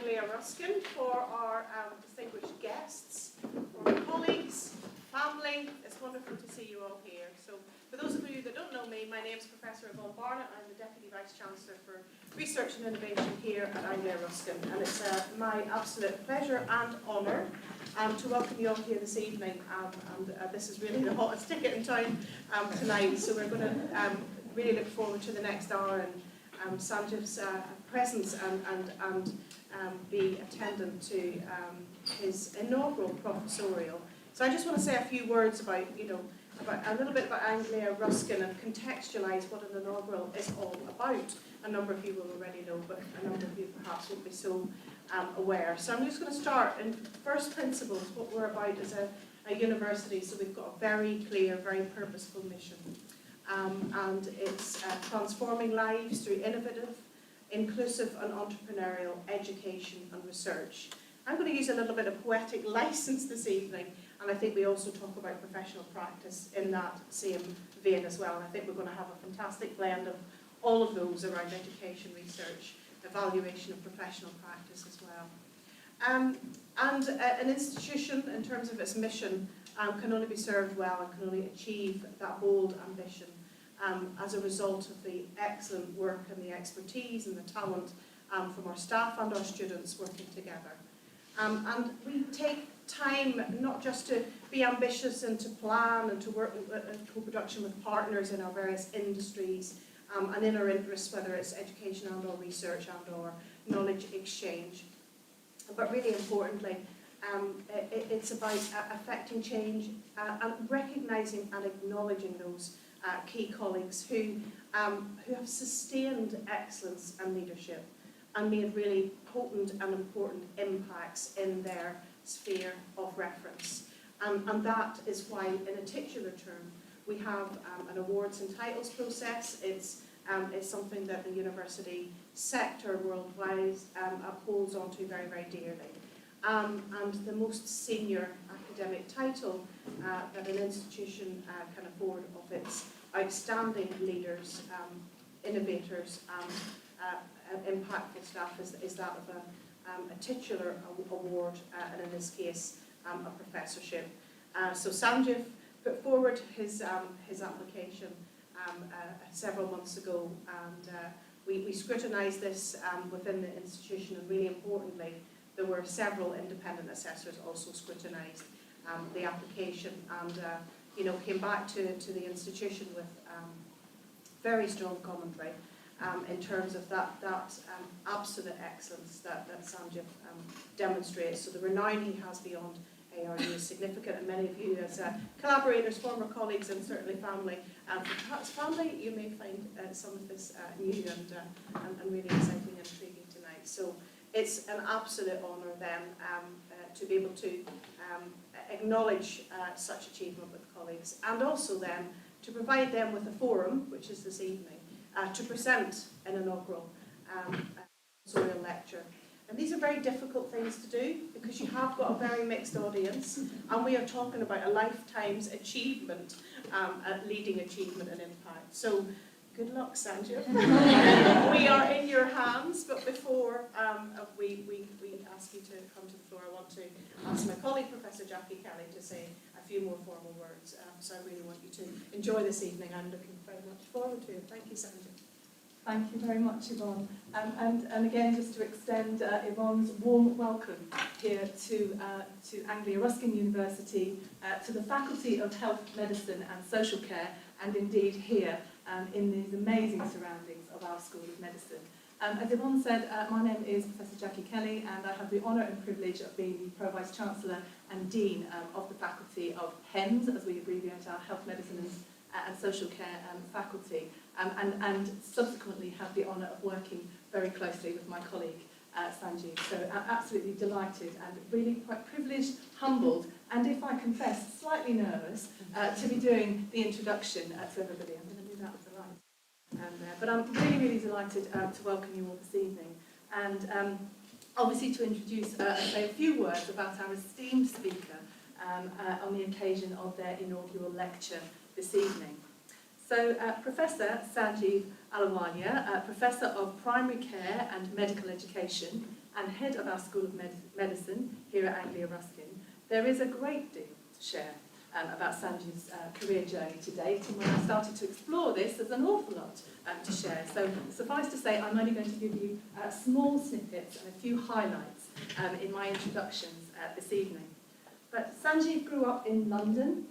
Anglia Ruskin, for our distinguished guests, for our colleagues, family. It's wonderful to see you all here. So, for those of you that don't know me, my name is Professor Barnet. I'm the Deputy Vice-Chancellor for Research and Innovation here at Anglia Ruskin, and it's my absolute pleasure and honour to welcome you all here this evening. This is really the hottest ticket in town tonight, so we're going to really look forward to the next hour and Sanjiv's presence and be attendant to his inaugural professorial. So I just want to say a few words about a little bit about Anglia Ruskin and contextualise what an inaugural is all about. A number of you will already know, but a number of you perhaps won't be so aware. So I'm just going to start in first principles, what we're about as a university. So we've got a very clear, very purposeful mission. And it's transforming lives through innovative, inclusive and entrepreneurial education and research. I'm going to use a little bit of poetic license this evening, and I think we also talk about professional practice in that same vein as well. And I think we're going to have a fantastic blend of all of those around education, research, evaluation of professional practice as well. An institution, in terms of its mission, can only be served well and can only achieve that bold ambition as a result of the excellent work and the expertise and the talent from our staff and our students working together. And we take time not just to be ambitious and to plan and to work in co-production with partners in our various industries and in our interests, whether it's education and or research and or knowledge exchange, but really importantly, it's about affecting change and recognising and acknowledging those key colleagues who have sustained excellence and leadership and made really potent and important impacts in their sphere of reference. And that is why, in a titular term, we have an awards and titles process. It's something that the university sector worldwide upholds onto very, very dearly. And the most senior academic title that an institution can afford of its outstanding leaders, innovators and impactful staff is that of a titular award, and in this case a professorship. So Sanjiv put forward his application several months ago, and we scrutinised this within the institution, and really importantly, there were several independent assessors also scrutinised the application and came back to the institution with very strong commentary in terms of that absolute excellence that Sanjiv demonstrates. So the renown he has beyond ARU is significant, and many of you as collaborators, former colleagues and certainly family, perhaps family, you may find some of this new and really exciting and intriguing tonight. So it's an absolute honour then to be able to acknowledge such achievement with colleagues, and also then to provide them with a forum, which is this evening, to present an inaugural professorial lecture. And these are very difficult things to do because you have got a very mixed audience, and we are talking about a lifetime's achievement, leading achievement and impact. So good luck, Sanjiv. We are in your hands, but before we ask you to come to the floor, I want to ask my colleague, Professor Jackie Kelly, to say a few more formal words. So I really want you to enjoy this evening. I'm looking very much forward to it. Thank you, Sanjiv. Thank you very much, Yvonne. And again, just to extend Yvonne's warm welcome here to Anglia Ruskin University, to the Faculty of Health, Medicine and Social Care, and indeed here in these amazing surroundings of our School of Medicine. As Yvonne said, my name is Professor Jackie Kelly, and I have the honour and privilege of being the Pro-Vice-Chancellor and Dean of the Faculty of HEMS, as we abbreviate our Health, Medicine and Social Care faculty, and subsequently have the honour of working very closely with my colleague Sanjiv. So I'm absolutely delighted and really quite privileged, humbled, and if I confess, slightly nervous to be doing the introduction to everybody. I'm going to do that with the light. But I'm really, really delighted to welcome you all this evening, and obviously to introduce say a few words about our esteemed speaker on the occasion of their inaugural lecture this evening. So Professor Sanjiv Ahluwalia, Professor of Primary Care and Medical Education and Head of our School of Medicine here at Anglia Ruskin, there is a great deal to share about Sanjiv's career journey to date, and when I started to explore this, there's an awful lot to share. So suffice to say, I'm only going to give you small snippets and a few highlights in my introductions this evening. But Sanjiv grew up in London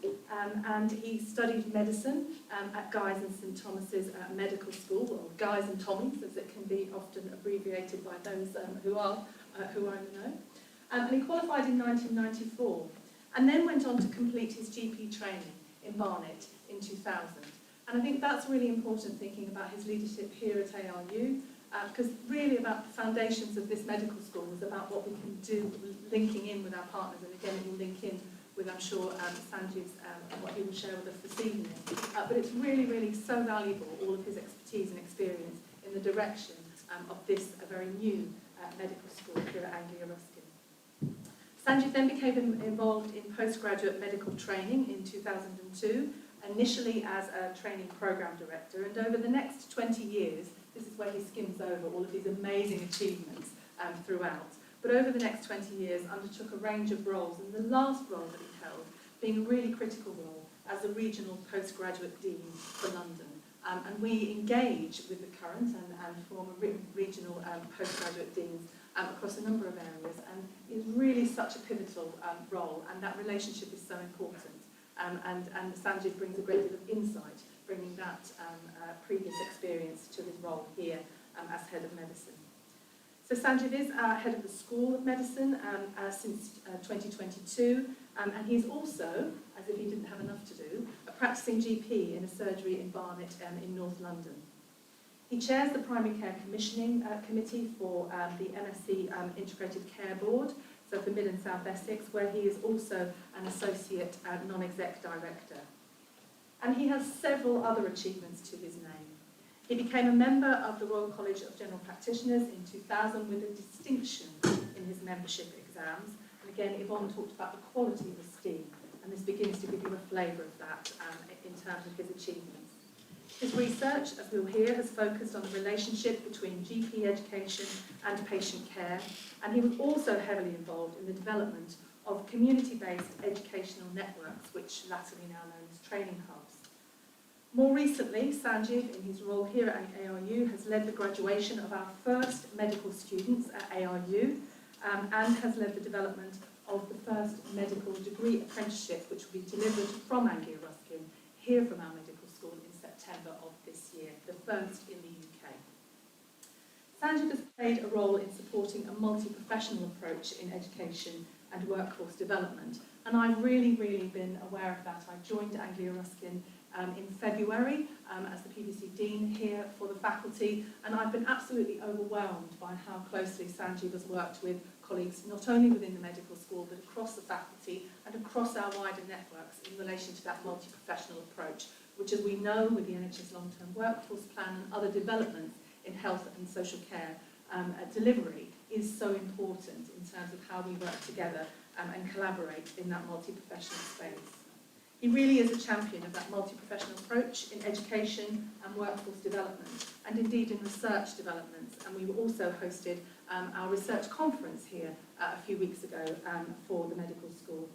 and he studied medicine at Guy's and St Thomas's Medical School, or Guy's and Tommy's as it can be often abbreviated by those who are in the know. And he qualified in 1994 and then went on to complete his GP training in Barnet in 2000. And I think that's really important, thinking about his leadership here at ARU, because really about the foundations of this medical school was about what we can do, linking in with our partners, and again it will link in with, I'm sure, Sanjiv's what he will share with us this evening. But it's really, really so valuable, all of his expertise and experience in the direction of this very new medical school here at Anglia Ruskin. Sanjiv then became involved in postgraduate medical training in 2002, initially as a training program director, and over the next 20 years, this is where he skims over all of these amazing achievements throughout, but over the next 20 years undertook a range of roles, and the last role that he held being a really critical role as the Regional Postgraduate Dean for London. And we engage with the current and former regional postgraduate deans across a number of areas, and it's really such a pivotal role, and that relationship is so important. And Sanjiv brings a great deal of insight, bringing that previous experience to his role here as Head of Medicine. So Sanjiv is Head of the School of Medicine since 2022, and he's also, as if he didn't have enough to do, a practicing GP in a surgery in Barnet in North London. He chairs the Primary Care Commissioning Committee for the MSc Integrated Care Board, so for Mid and South Essex, where he is also an Associate Non-Exec Director. And he has several other achievements to his name. He became a member of the Royal College of General Practitioners in 2000 with a distinction in his membership exams. And again, Yvonne talked about the quality of esteem, and this begins to give you a flavour of that in terms of his achievements. His research, as we'll hear, has focused on the relationship between GP education and patient care, and he was also heavily involved in the development of community-based educational networks, which latterly now known as training hubs. More recently, Sanjiv, in his role here at ARU, has led the graduation of our first medical students at ARU and has led the development of the first medical degree apprenticeship, which will be delivered from Anglia Ruskin, here from our medical school in September of this year, the first in the UK. Sanjiv has played a role in supporting a multi-professional approach in education and workforce development, and I've really been aware of that. I joined Anglia Ruskin in February as the PVC Dean here for the faculty, and I've been absolutely overwhelmed by how closely Sanjiv has worked with colleagues not only within the medical school but across the faculty and across our wider networks in relation to that multi-professional approach, which, as we know with the NHS long-term workforce plan and other developments in health and social care delivery, is so important in terms of how we work together and collaborate in that multi-professional space. He really is a champion of that multi-professional approach in education and workforce development, and indeed in research developments. And we also hosted our research conference here a few weeks ago for the medical school.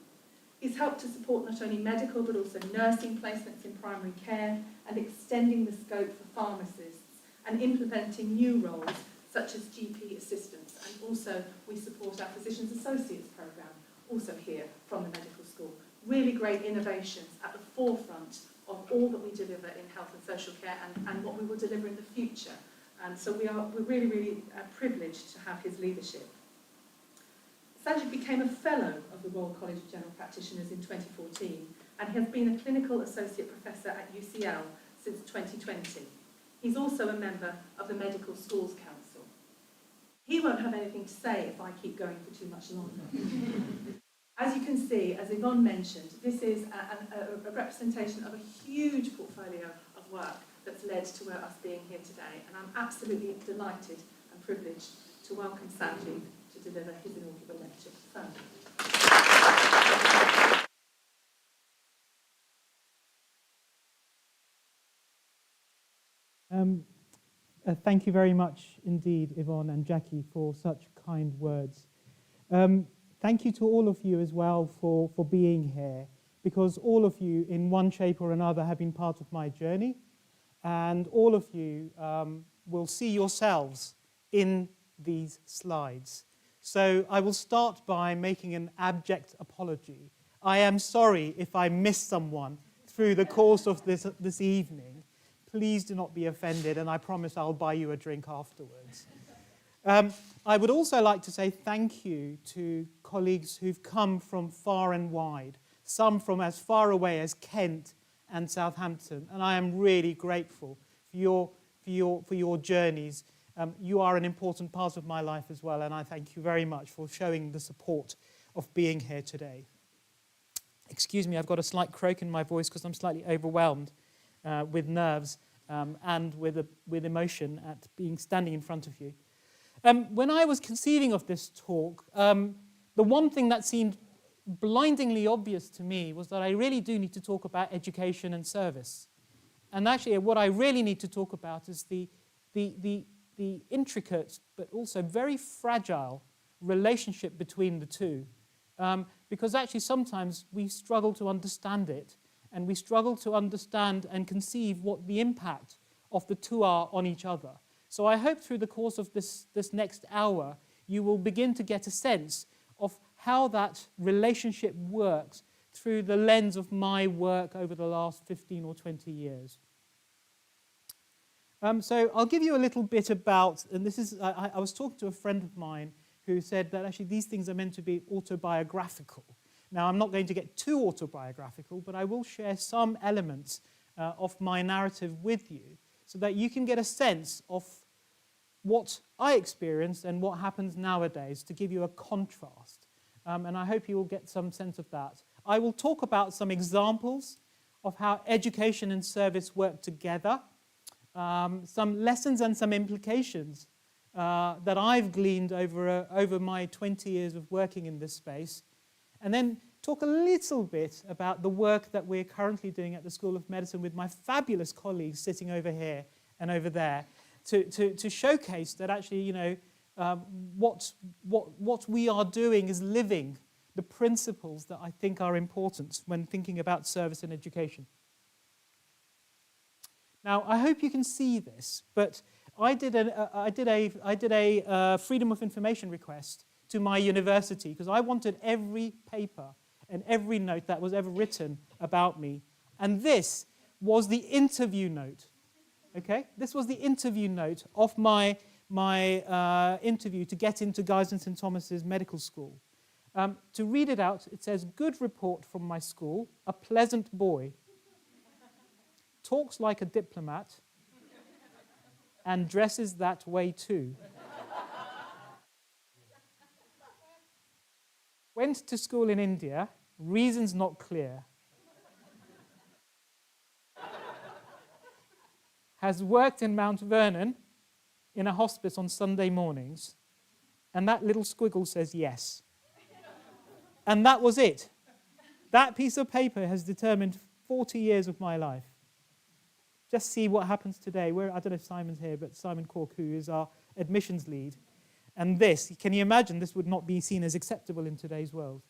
He's helped to support not only medical but also nursing placements in primary care, and extending the scope for pharmacists, and implementing new roles such as GP assistants. And also we support our Physicians Associates programme, also here from the medical school. Really great innovations at the forefront of all that we deliver in health and social care, and what we will deliver in the future. And so we're really privileged to have his leadership. Sanjiv became a Fellow of the Royal College of General Practitioners in 2014, and has been a Clinical Associate Professor at UCL since 2020. He's also a member of the Medical Schools Council. He won't have anything to say if I keep going for too much longer. As you can see, as Yvonne mentioned, this is a representation of a huge portfolio of work that's led to us being here today, and I'm absolutely delighted and privileged to welcome Sanjiv to deliver his inaugural lecture. Sanjiv. Thank you very much indeed, Yvonne and Jackie, for such kind words. Thank you to all of you as well for being here, because all of you, in one shape or another, have been part of my journey, and all of you will see yourselves in these slides. So I will start by making an abject apology. I am sorry if I missed someone through the course of this evening. Please do not be offended, and I promise I'll buy you a drink afterwards. I would also like to say thank you to colleagues who've come from far and wide, some from as far away as Kent and Southampton, and I am really grateful for your journeys. You are an important part of my life as well, and I thank you very much for showing the support of being here today. Excuse me, I've got a slight croak in my voice because I'm slightly overwhelmed with nerves and with emotion at standing in front of you. When I was conceiving of this talk, the one thing that seemed blindingly obvious to me was that I really do need to talk about education and service. And actually what I really need to talk about is the intricate but also very fragile relationship between the two. Because actually sometimes we struggle to understand it, and we struggle to understand and conceive what the impact of the two are on each other. So I hope through the course of this next hour, you will begin to get a sense of how that relationship works through the lens of my work over the last 15 or 20 years. So I'll give you a little bit about, and this is, I was talking to a friend of mine who said that actually these things are meant to be autobiographical. Now, I'm not going to get too autobiographical, but I will share some elements of my narrative with you so that you can get a sense of what I experienced and what happens nowadays, to give you a contrast. And I hope you will get some sense of that. I will talk about some examples of how education and service work together, some lessons and some implications that I've gleaned over my 20 years of working in this space, and then talk a little bit about the work that we're currently doing at the School of Medicine with my fabulous colleagues sitting over here and over there to showcase that actually, you know, what we are doing is living the principles that I think are important when thinking about service and education. Now, I hope you can see this, but I did a Freedom of Information request to my university because I wanted every paper and every note that was ever written about me. And this was the interview note. Okay? This was the interview note of my interview to get into Guy's and St Thomas's Medical School. To read it out, it says, "Good report from my school, a pleasant boy. Talks like a diplomat and dresses that way too. Went to school in India, reasons not clear. Has worked in Mount Vernon in a hospice on Sunday mornings, and that little squiggle says yes." And that was it. That piece of paper has determined 40 years of my life. Just see what happens today. I don't know if Simon's here, but Simon Cork, who is our admissions lead. And this, can you imagine, this would not be seen as acceptable in today's world.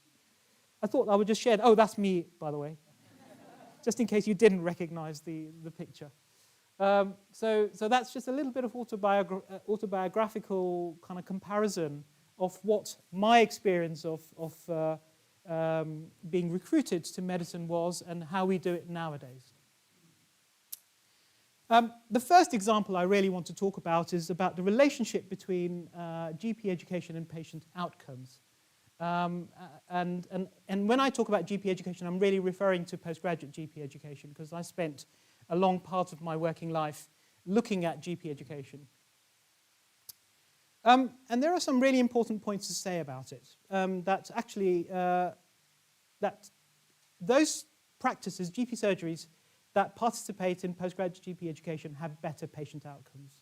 I thought I would just share, oh, that's me, by the way, just in case you didn't recognize the picture. So that's just a little bit of autobiographical kind of comparison of what my experience of being recruited to medicine was and how we do it nowadays. The first example I really want to talk about is about the relationship between GP education and patient outcomes. And when I talk about GP education, I'm really referring to postgraduate GP education because I spent a long part of my working life looking at GP education. And there are some really important points to say about it. That actually, that those practices, GP surgeries, that participate in postgraduate GP education have better patient outcomes.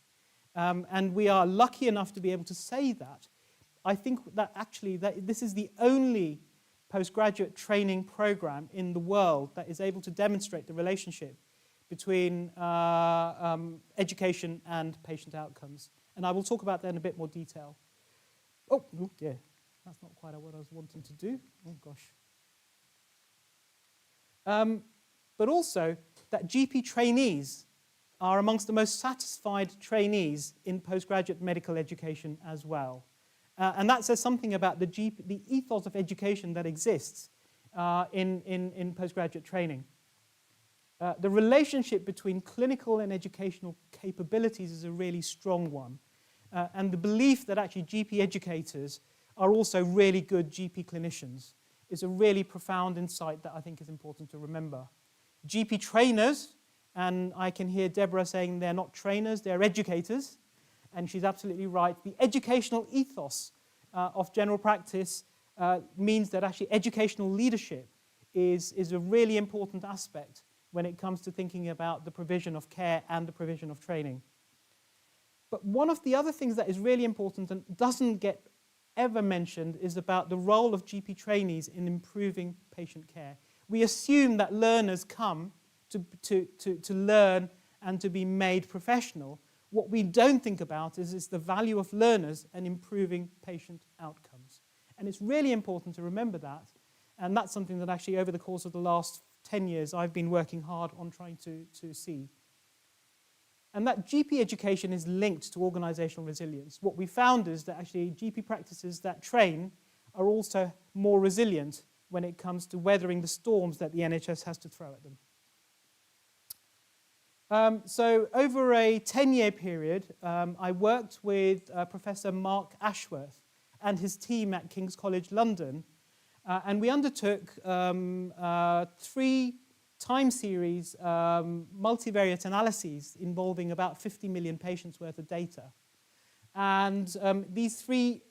And we are lucky enough to be able to say that. I think that actually this is the only postgraduate training program in the world that is able to demonstrate the relationship between education and patient outcomes. And I will talk about that in a bit more detail. Oh, yeah, that's not quite what I was wanting to do. Oh, gosh. But also that GP trainees are amongst the most satisfied trainees in postgraduate medical education as well. And that says something about the ethos of education that exists in postgraduate training. The relationship between clinical and educational capabilities is a really strong one. And the belief that actually GP educators are also really good GP clinicians is a really profound insight that I think is important to remember. GP trainers, and I can hear Deborah saying they're not trainers, they're educators, and she's absolutely right. The educational ethos of general practice means that actually educational leadership is a really important aspect when it comes to thinking about the provision of care and the provision of training. But one of the other things that is really important and doesn't get ever mentioned is about the role of GP trainees in improving patient care. We assume that learners come to learn and to be made professional. What we don't think about is the value of learners and improving patient outcomes. And it's really important to remember that. And that's something that actually over the course of the last 10 years I've been working hard on trying to see. And that GP education is linked to organizational resilience. What we found is that actually GP practices that train are also more resilient when it comes to weathering the storms that the NHS has to throw at them. So over a 10-year period, I worked with Professor Mark Ashworth and his team at King's College London, and we undertook 3 time series multivariate analyses involving about 50 million patients worth of data. And these three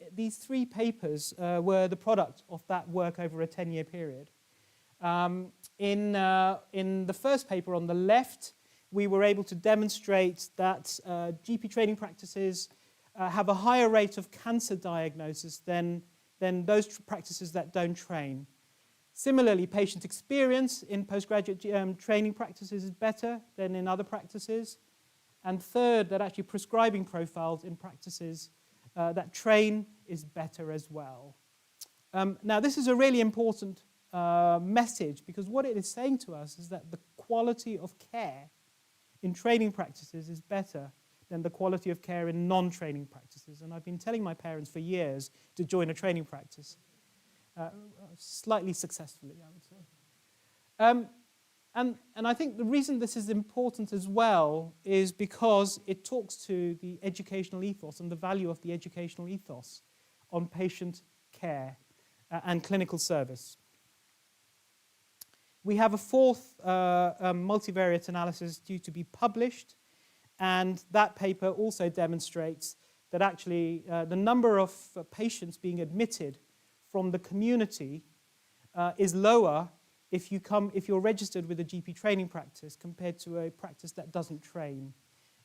papers were the product of that work over a 10-year period. In the first paper on the left, we were able to demonstrate that GP training practices have a higher rate of cancer diagnosis than those practices that don't train. Similarly, patient experience in postgraduate training practices is better than in other practices. And third, that actually prescribing profiles in practices that train is better as well. Now, this is a really important message, because what it is saying to us is that the quality of care in training practices is better than the quality of care in non-training practices. And I've been telling my parents for years to join a training practice. Slightly successfully, I would say. And I think the reason this is important as well is because it talks to the educational ethos and the value of the educational ethos on patient care and clinical service. We have a 4th multivariate analysis due to be published, and that paper also demonstrates that actually the number of patients being admitted from the community is lower if you're registered with a GP training practice compared to a practice that doesn't train,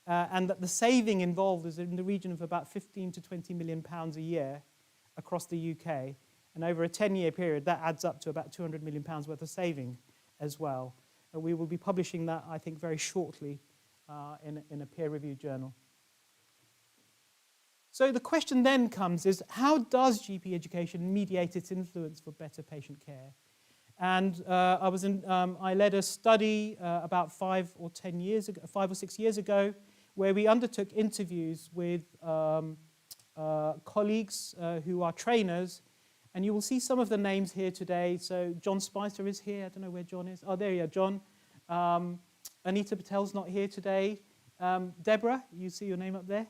and that the saving involved is in the region of about 15 to 20 million pounds a year across the UK, and over a 10-year period that adds up to about 200 million pounds worth of saving as well. And we will be publishing that, I think, very shortly in a peer-reviewed journal. So the question then comes is, how does GP education mediate its influence for better patient care? And I led a study about 5 or 6 years ago, where we undertook interviews with colleagues who are trainers, and you will see some of the names here today. So John Spicer is here. I don't know where John is. Oh, there you are, John. Anita Patel's not here today. Deborah, you see your name up there.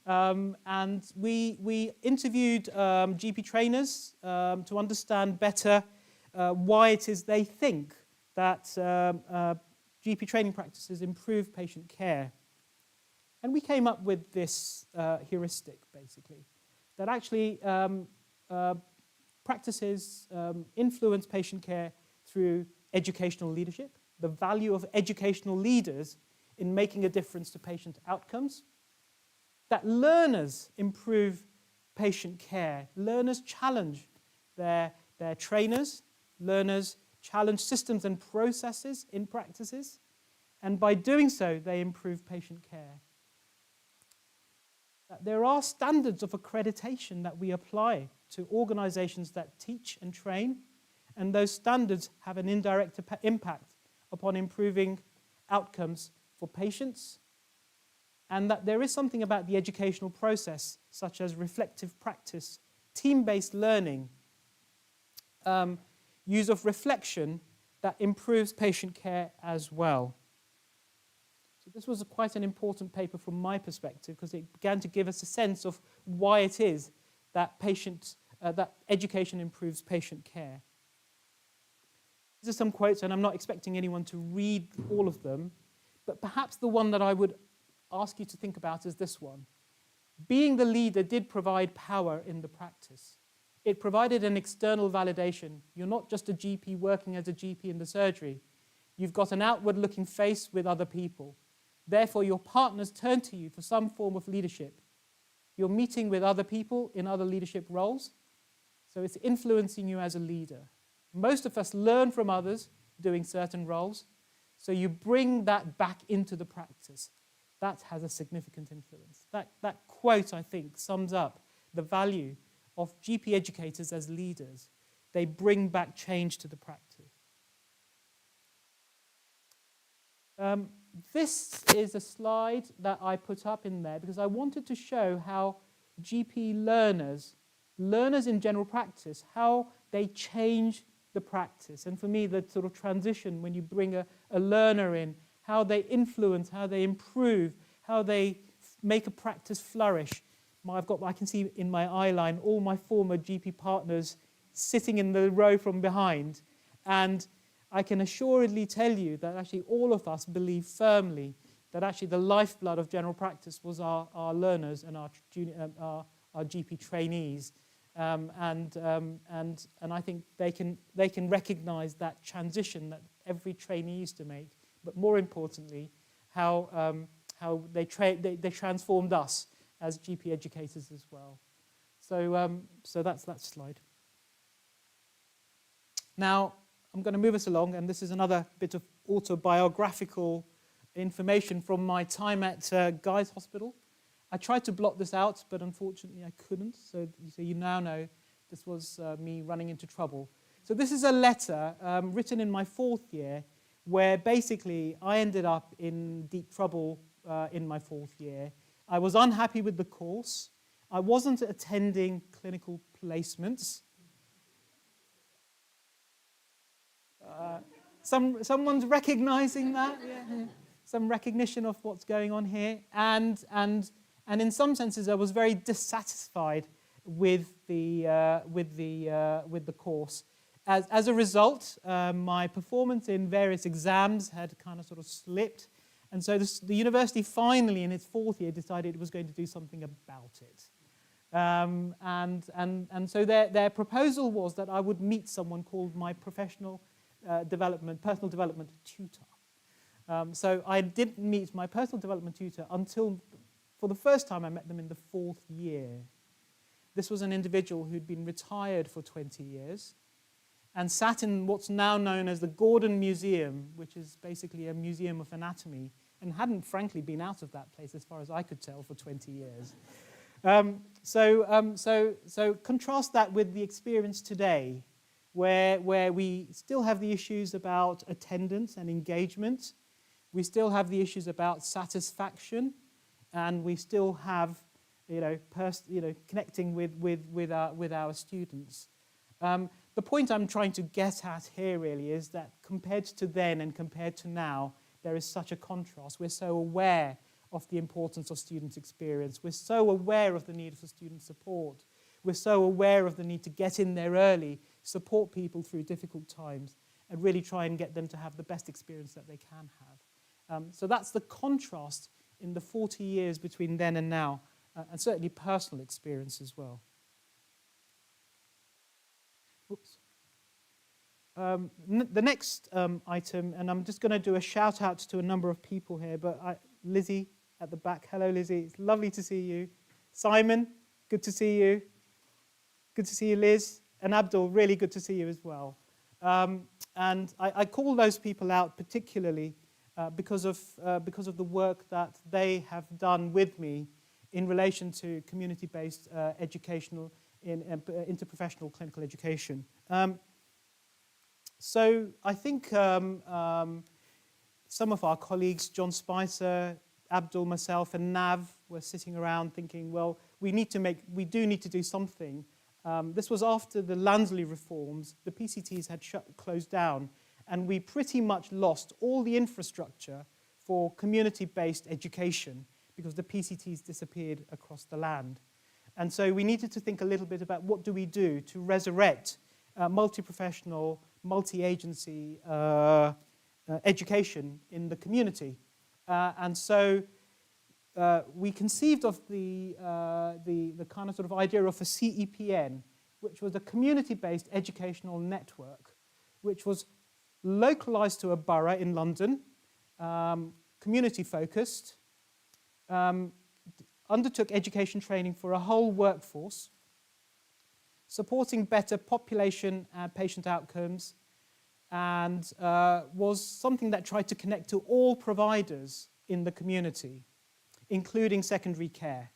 And we interviewed GP trainers to understand better why it is they think that GP training practices improve patient care. And we came up with this heuristic, basically, that actually practices influence patient care through educational leadership, the value of educational leaders in making a difference to patient outcomes, that learners improve patient care. Learners challenge their trainers. Learners challenge systems and processes in practices. And by doing so, they improve patient care. There are standards of accreditation that we apply to organizations that teach and train, and those standards have an indirect impact upon improving outcomes for patients, and that there is something about the educational process, such as reflective practice, team-based learning, use of reflection, that improves patient care as well. So this was quite an important paper from my perspective, because it began to give us a sense of why it is that that education improves patient care. These are some quotes, and I'm not expecting anyone to read all of them, but perhaps the one that I would ask you to think about is this one. Being the leader did provide power in the practice. It provided an external validation. You're not just a GP working as a GP in the surgery. You've got an outward-looking face with other people. Therefore, your partners turn to you for some form of leadership. You're meeting with other people in other leadership roles, so it's influencing you as a leader. Most of us learn from others doing certain roles, so you bring that back into the practice. That has a significant influence. That quote, I think, sums up the value of GP educators as leaders. They bring back change to the practice. This is a slide that I put up in there because I wanted to show how GP learners in general practice, how they change the practice. And for me, the sort of transition when you bring a learner in, how they influence, how they improve, how they make a practice flourish. I can see in my eye line all my former GP partners sitting in the row from behind. And I can assuredly tell you that actually all of us believe firmly that actually the lifeblood of general practice was our learners and our GP trainees. And I think they can recognise that transition that every trainee used to make, but more importantly, how they transformed us as GP educators as well. So that's that slide. Now, I'm going to move us along, and this is another bit of autobiographical information from my time at Guy's Hospital. I tried to blot this out, but unfortunately I couldn't, so you now know this was me running into trouble. So this is a letter written in my 4th year, where basically I ended up in deep trouble in my 4th year. I was unhappy with the course. I wasn't attending clinical placements. Someone's recognizing that, yeah. Some recognition of what's going on here, and in some senses, I was very dissatisfied with the course. As a result, my performance in various exams had kind of sort of slipped, and so the university finally, in its 4th year, decided it was going to do something about it. And so their proposal was that I would meet someone called my personal development tutor. So I didn't meet my personal development tutor until, for the first time, I met them in the 4th year. This was an individual who'd been retired for 20 years and sat in what's now known as the Gordon Museum, which is basically a museum of anatomy, and hadn't, frankly, been out of that place, as far as I could tell, for 20 years. So contrast that with the experience today, where we still have the issues about attendance and engagement. We still have the issues about satisfaction, and we still have, connecting with our students. The point I'm trying to get at here really is that compared to then and compared to now, there is such a contrast. We're so aware of the importance of student experience. We're so aware of the need for student support. We're so aware of the need to get in there early, support people through difficult times, and really try and get them to have the best experience that they can have. So that's the contrast in the 40 years between then and now, and certainly personal experience as well. Oops. The next item, and I'm just going to do a shout out to a number of people here, but Lizzie at the back. Hello, Lizzie. It's lovely to see you. Simon, good to see you. Good to see you, Liz. And Abdul, really good to see you as well. And I call those people out particularly because of the work that they have done with me in relation to community-based educational interprofessional clinical education. So I think some of our colleagues, John Spicer, Abdul, myself, and Nav, were sitting around thinking, well, we do need to do something. This was after the Lansley reforms. The PCTs had closed down, and we pretty much lost all the infrastructure for community-based education because the PCTs disappeared across the land. And so we needed to think a little bit about what do we do to resurrect multi-professional, multi-agency education in the community. And so we conceived of the kind of sort of idea of a CEPN, which was a community-based educational network, which was localized to a borough in London, community-focused, undertook education training for a whole workforce, supporting better population and patient outcomes, and was something that tried to connect to all providers in the community, including secondary care.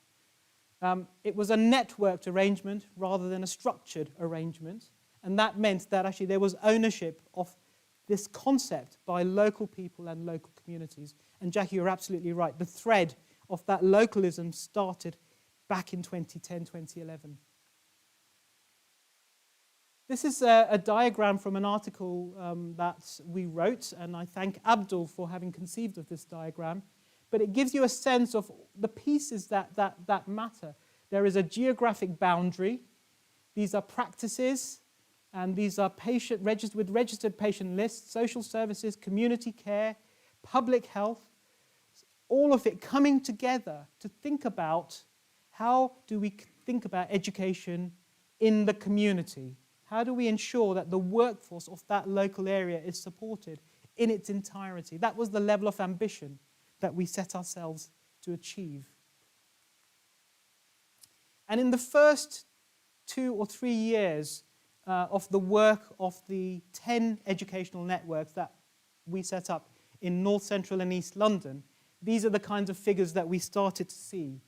It was a networked arrangement rather than a structured arrangement, and that meant that actually there was ownership of this concept by local people and local communities. And Jackie, you're absolutely right. The thread of that localism started back in 2010, 2011. This is a diagram from an article that we wrote, and I thank Abdul for having conceived of this diagram. But it gives you a sense of the pieces that matter. There is a geographic boundary. These are practices, and these are with registered patient lists, social services, community care, public health, all of it coming together to think about how do we think about education in the community. How do we ensure that the workforce of that local area is supported in its entirety? That was the level of ambition that we set ourselves to achieve. And in the first 2 or 3 years of the work of the 10 educational networks that we set up in North Central and East London, these are the kinds of figures that we started to see.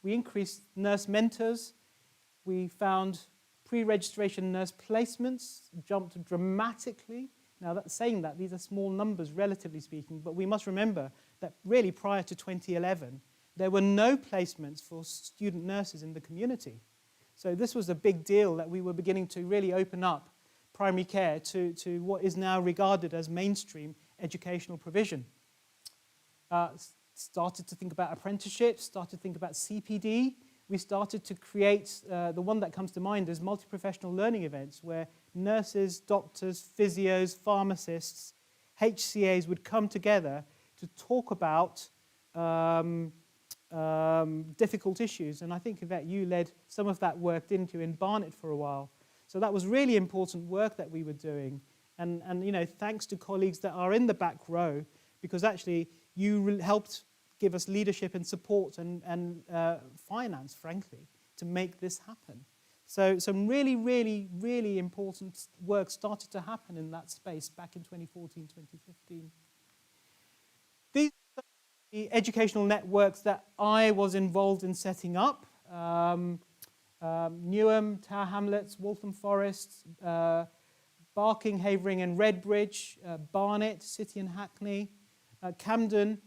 We increased nurse mentors. We found pre-registration nurse placements jumped dramatically. Now, saying that, these are small numbers, relatively speaking, but we must remember that really prior to 2011, there were no placements for student nurses in the community. So this was a big deal that we were beginning to really open up primary care to what is now regarded as mainstream educational provision. Started to think about apprenticeships, started to think about CPD. We started to create, the one that comes to mind is multi-professional learning events where nurses, doctors, physios, pharmacists, HCAs would come together to talk about difficult issues. And I think, Yvette, you led some of that work, didn't you, in Barnet for a while. So that was really important work that we were doing. And you know, thanks to colleagues that are in the back row, because actually you helped give us leadership and support and finance, frankly, to make this happen. So some really, really, really important work started to happen in that space back in 2014, 2015. These are the educational networks that I was involved in setting up. Newham, Tower Hamlets, Waltham Forest, Barking, Havering and Redbridge, Barnet, City and Hackney, Camden,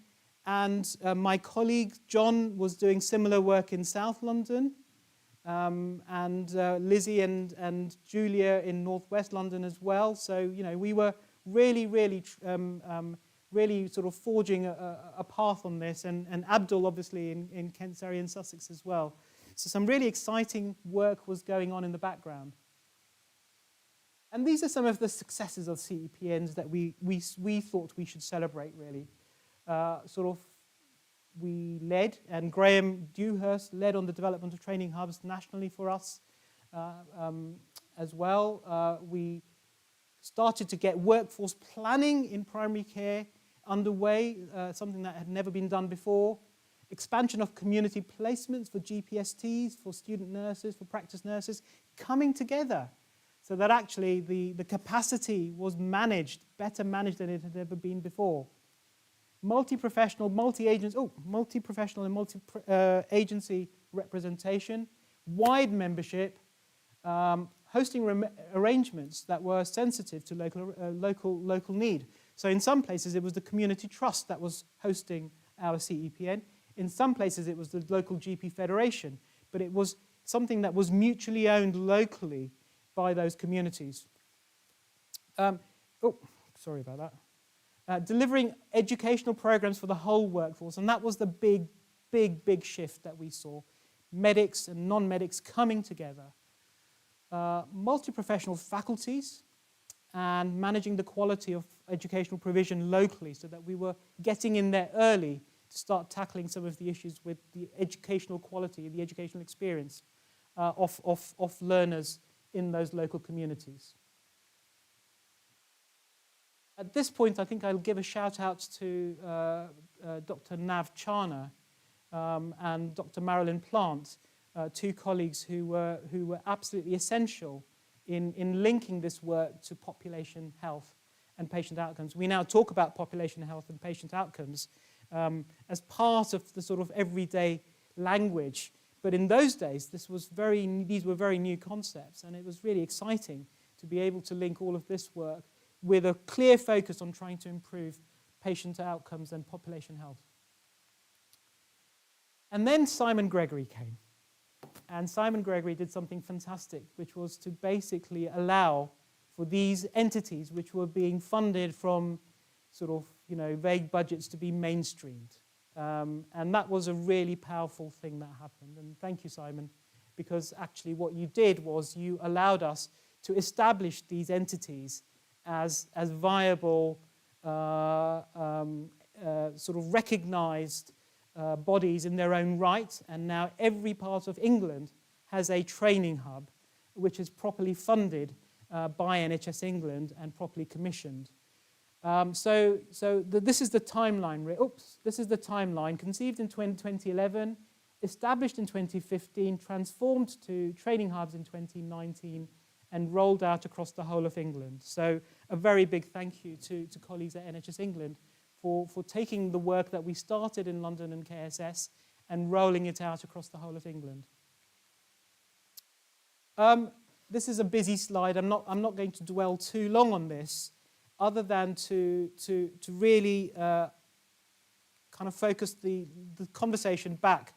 and my colleague John was doing similar work in South London, and Lizzie and Julia in Northwest London as well. So, you know, we were really, really, really sort of forging a path on this, and Abdul, obviously, in Kent, Surrey and Sussex as well. So some really exciting work was going on in the background. And these are some of the successes of CEPNs that we thought we should celebrate, really. We led, and Graham Dewhurst led on the development of training hubs nationally for us as well. We started to get workforce planning in primary care underway, something that had never been done before. Expansion of community placements for GPSTs, for student nurses, for practice nurses, coming together so that actually the capacity was managed, better managed than it had ever been before. Multi-professional, multi-professional and multi-agency representation, wide membership, hosting arrangements that were sensitive to local need. So in some places it was the community trust that was hosting our CEPN. In some places it was the local GP federation, but it was something that was mutually owned locally by those communities. Sorry about that. Delivering educational programs for the whole workforce, and that was the big shift that we saw. Medics and non-medics coming together. Multi-professional faculties, and managing the quality of educational provision locally so that we were getting in there early to start tackling some of the issues with the educational quality, the educational experience of learners in those local communities. At this point, I think I'll give a shout out to Dr. Nav Chana and Dr. Marilyn Plant, two colleagues who were absolutely essential in linking this work to population health and patient outcomes. We now talk about population health and patient outcomes as part of the sort of everyday language. But in those days, these were very new concepts, and it was really exciting to be able to link all of this work with a clear focus on trying to improve patient outcomes and population health. And then Simon Gregory came. And Simon Gregory did something fantastic, which was to basically allow for these entities which were being funded from sort of, vague budgets to be mainstreamed. And that was a really powerful thing that happened. And thank you, Simon, because actually what you did was you allowed us to establish these entities as viable, sort of recognized bodies in their own right, and now every part of England has a training hub which is properly funded by NHS England and properly commissioned. This is the timeline. This is the timeline. Conceived in 2011, established in 2015, transformed to training hubs in 2019, and rolled out across the whole of England. So a very big thank you to colleagues at NHS England for taking the work that we started in London and KSS and rolling it out across the whole of England. This is a busy slide. I'm not going to dwell too long on this, other than to really kind of focus the conversation back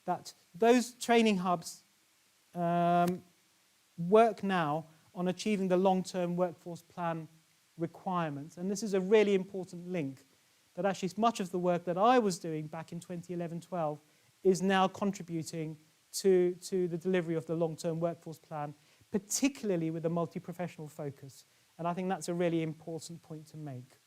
that those training hubs work now on achieving the long-term workforce plan requirements. And this is a really important link, that actually much of the work that I was doing back in 2011-12 is now contributing to the delivery of the long-term workforce plan, particularly with a multi-professional focus. And I think that's a really important point to make.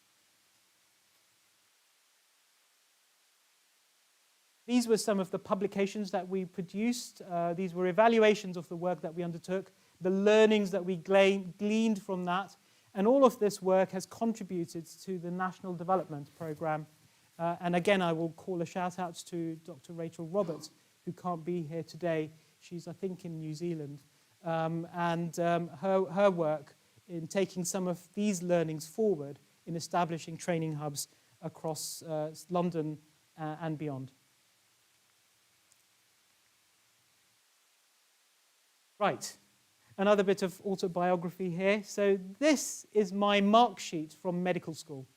These were some of the publications that we produced. These were evaluations of the work that we undertook, the learnings that we gleaned from that, and all of this work has contributed to the National Development Programme. And again, I will call a shout out to Dr. Rachel Roberts, who can't be here today. She's, I think, in New Zealand. Her work in taking some of these learnings forward in establishing training hubs across London and beyond. Right, another bit of autobiography here. So this is my mark sheet from medical school.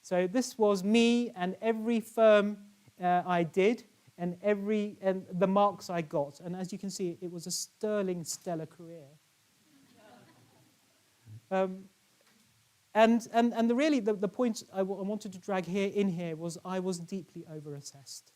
So this was me and every firm I did and the marks I got. And as you can see, it was a sterling, stellar career. The point I wanted to drag in here was I was deeply over-assessed.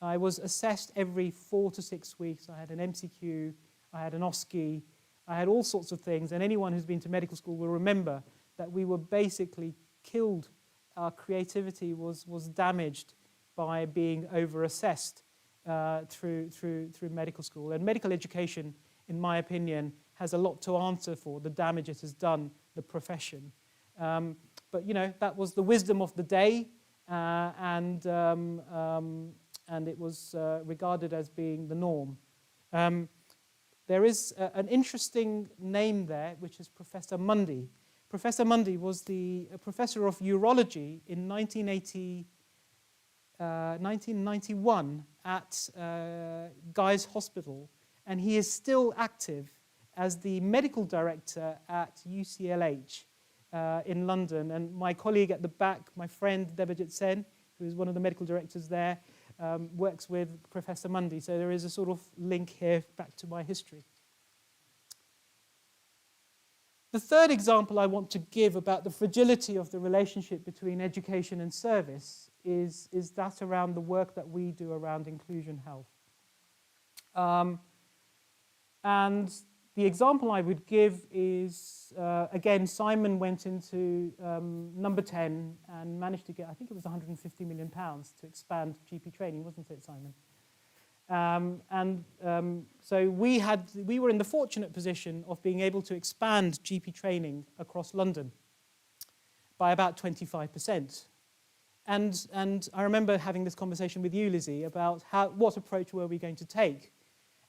I was assessed every 4 to 6 weeks. I had an MCQ, I had an OSCE, I had all sorts of things, and anyone who's been to medical school will remember that we were basically killed. Our creativity was damaged by being over-assessed through medical school. And medical education, in my opinion, has a lot to answer for the damage it has done the profession. But that was the wisdom of the day, and it was regarded as being the norm. there is an interesting name there, which is Professor Mundy. Professor Mundy was the professor of urology in 1991 at Guy's Hospital, and he is still active as the medical director at UCLH in London. And my colleague at the back, my friend Debajit Sen, who is one of the medical directors there, works with Professor Mundy. So there is a sort of link here back to my history. The third example I want to give about the fragility of the relationship between education and service is that around the work that we do around inclusion health. And the example I would give is, again, Simon went into number 10 and managed to get, I think it was £150 million to expand GP training, wasn't it, Simon? So we were in the fortunate position of being able to expand GP training across London by about 25%. And I remember having this conversation with you, Lizzie, about what approach were we going to take.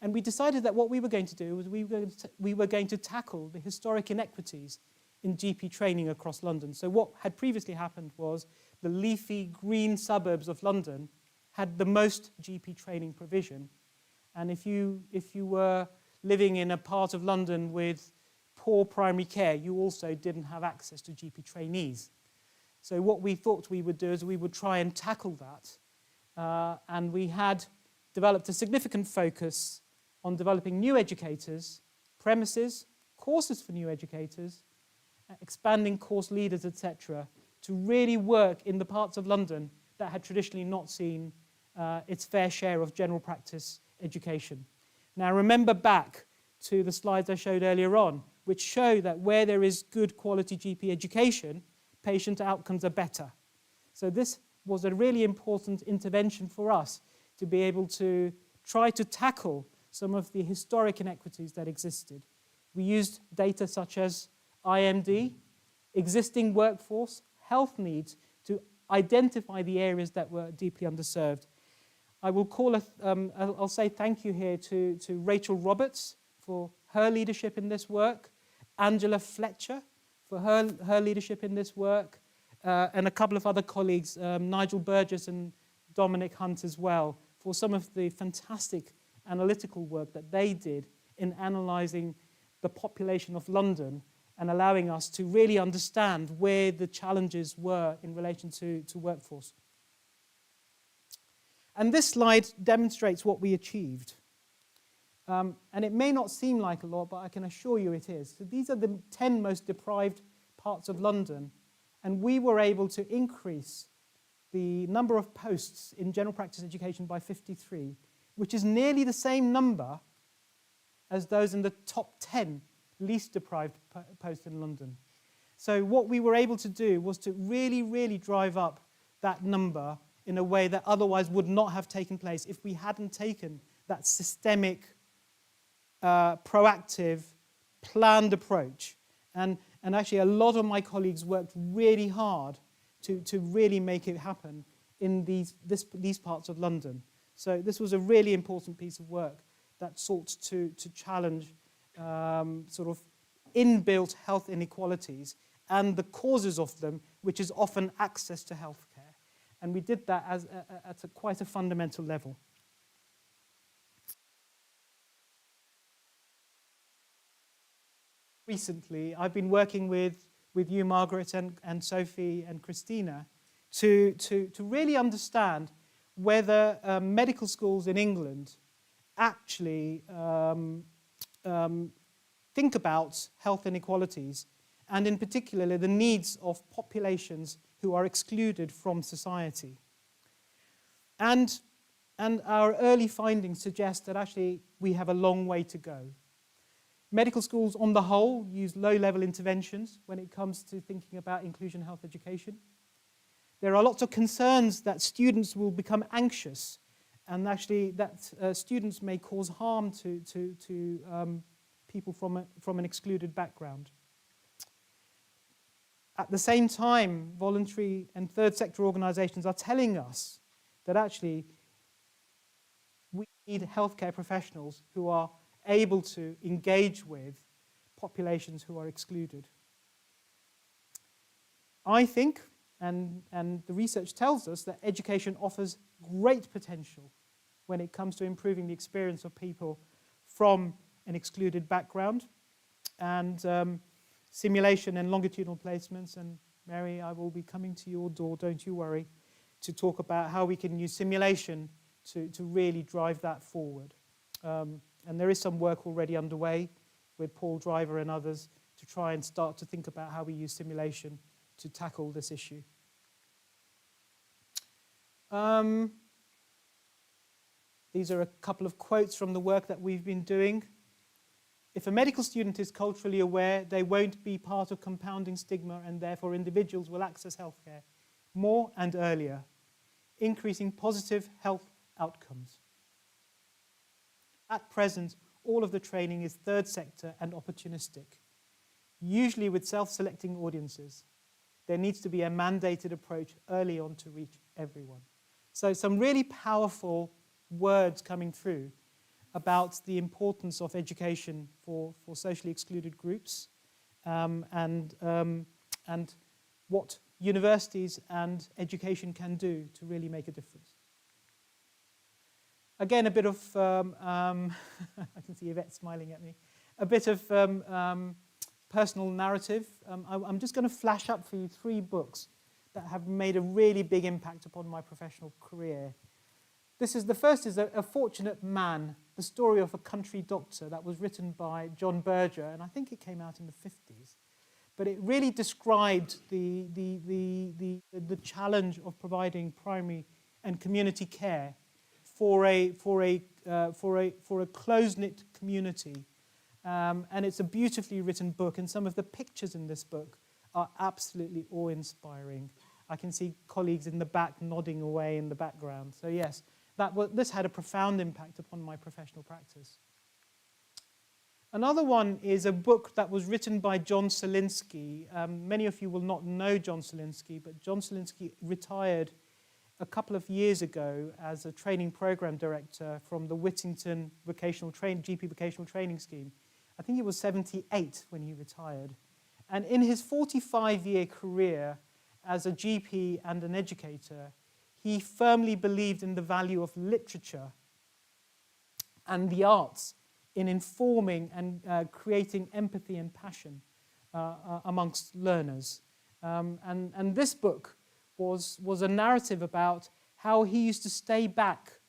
And we decided that what we were going to do was we were going to tackle the historic inequities in GP training across London. So what had previously happened was the leafy green suburbs of London had the most GP training provision. And if you were living in a part of London with poor primary care, you also didn't have access to GP trainees. So what we thought we would do is we would try and tackle that. And we had developed a significant focus on developing new educators, premises, courses for new educators, expanding course leaders, etc., to really work in the parts of London that had traditionally not seen its fair share of general practice education. Now remember back to the slides I showed earlier on, which show that where there is good quality GP education, patient outcomes are better. So this was a really important intervention for us to be able to try to tackle some of the historic inequities that existed. We used data such as IMD, existing workforce, health needs to identify the areas that were deeply underserved. I will I'll say thank you here to Rachel Roberts for her leadership in this work, Angela Fletcher for her leadership in this work, and a couple of other colleagues, Nigel Burgess and Dominic Hunt as well, for some of the fantastic analytical work that they did in analysing the population of London and allowing us to really understand where the challenges were in relation to workforce. And this slide demonstrates what we achieved. And it may not seem like a lot, but I can assure you it is. So these are the 10 most deprived parts of London, and we were able to increase the number of posts in general practice education by 53, which is nearly the same number as those in the top 10 least deprived posts in London. So what we were able to do was to really, really drive up that number in a way that otherwise would not have taken place if we hadn't taken that systemic, proactive, planned approach. And actually a lot of my colleagues worked really hard to really make it happen in these parts of London. So this was a really important piece of work that sought to challenge sort of inbuilt health inequalities and the causes of them, which is often access to healthcare. And we did that at quite a fundamental level. Recently, I've been working with you, Margaret, and Sophie and Christina, to really understand whether medical schools in England actually think about health inequalities, and in particular the needs of populations who are excluded from society. And our early findings suggest that actually we have a long way to go. Medical schools on the whole use low-level interventions when it comes to thinking about inclusion health education. There are lots of concerns that students will become anxious, and actually that students may cause harm to people from an excluded background. At the same time, voluntary and third sector organisations are telling us that actually we need healthcare professionals who are able to engage with populations who are excluded. I think, and the research tells us, that education offers great potential when it comes to improving the experience of people from an excluded background, and simulation and longitudinal placements. And Mary, I will be coming to your door, don't you worry, to talk about how we can use simulation to really drive that forward. And there is some work already underway with Paul Driver and others to try and start to think about how we use simulation to tackle this issue. These are a couple of quotes from the work that we've been doing. If a medical student is culturally aware, they won't be part of compounding stigma, and therefore individuals will access healthcare more and earlier, increasing positive health outcomes. At present, all of the training is third sector and opportunistic, usually with self-selecting audiences. There needs to be a mandated approach early on to reach everyone. So some really powerful words coming through about the importance of education for socially excluded groups, and what universities and education can do to really make a difference. Again, a bit of, I can see Yvette smiling at me, a bit of personal narrative. I'm just going to flash up for you 3 books that have made a really big impact upon my professional career. The first is A Fortunate Man, the story of a country doctor, that was written by John Berger, and I think it came out in the 50s. But it really described the challenge of providing primary and community care for a close-knit community. And it's a beautifully written book, and some of the pictures in this book are absolutely awe-inspiring. I can see colleagues in the back nodding away in the background. So yes, this had a profound impact upon my professional practice. Another one is a book that was written by John Selinsky. Many of you will not know John Selinsky, but John Selinsky retired a couple of years ago as a training program director from the Whittington GP Vocational Training Scheme. I think he was 78 when he retired. And in his 45-year career as a GP and an educator, he firmly believed in the value of literature and the arts in informing and creating empathy and passion amongst learners. And this book was a narrative about how he used to stay back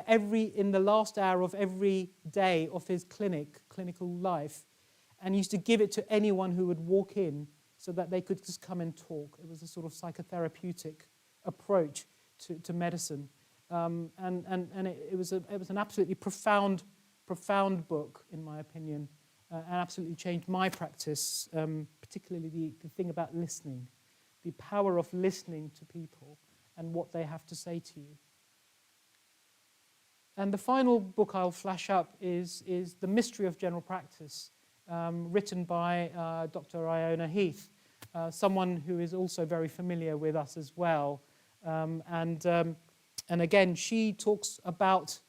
in the last hour of every day of his clinical life, and used to give it to anyone who would walk in so that they could just come and talk. It was a sort of psychotherapeutic approach to medicine. And it was an absolutely profound book, in my opinion, and absolutely changed my practice, particularly the thing about listening, the power of listening to people and what they have to say to you. And the final book I'll flash up is The Mystery of General Practice, written by Dr. Iona Heath, someone who is also very familiar with us as well. And again, she talks about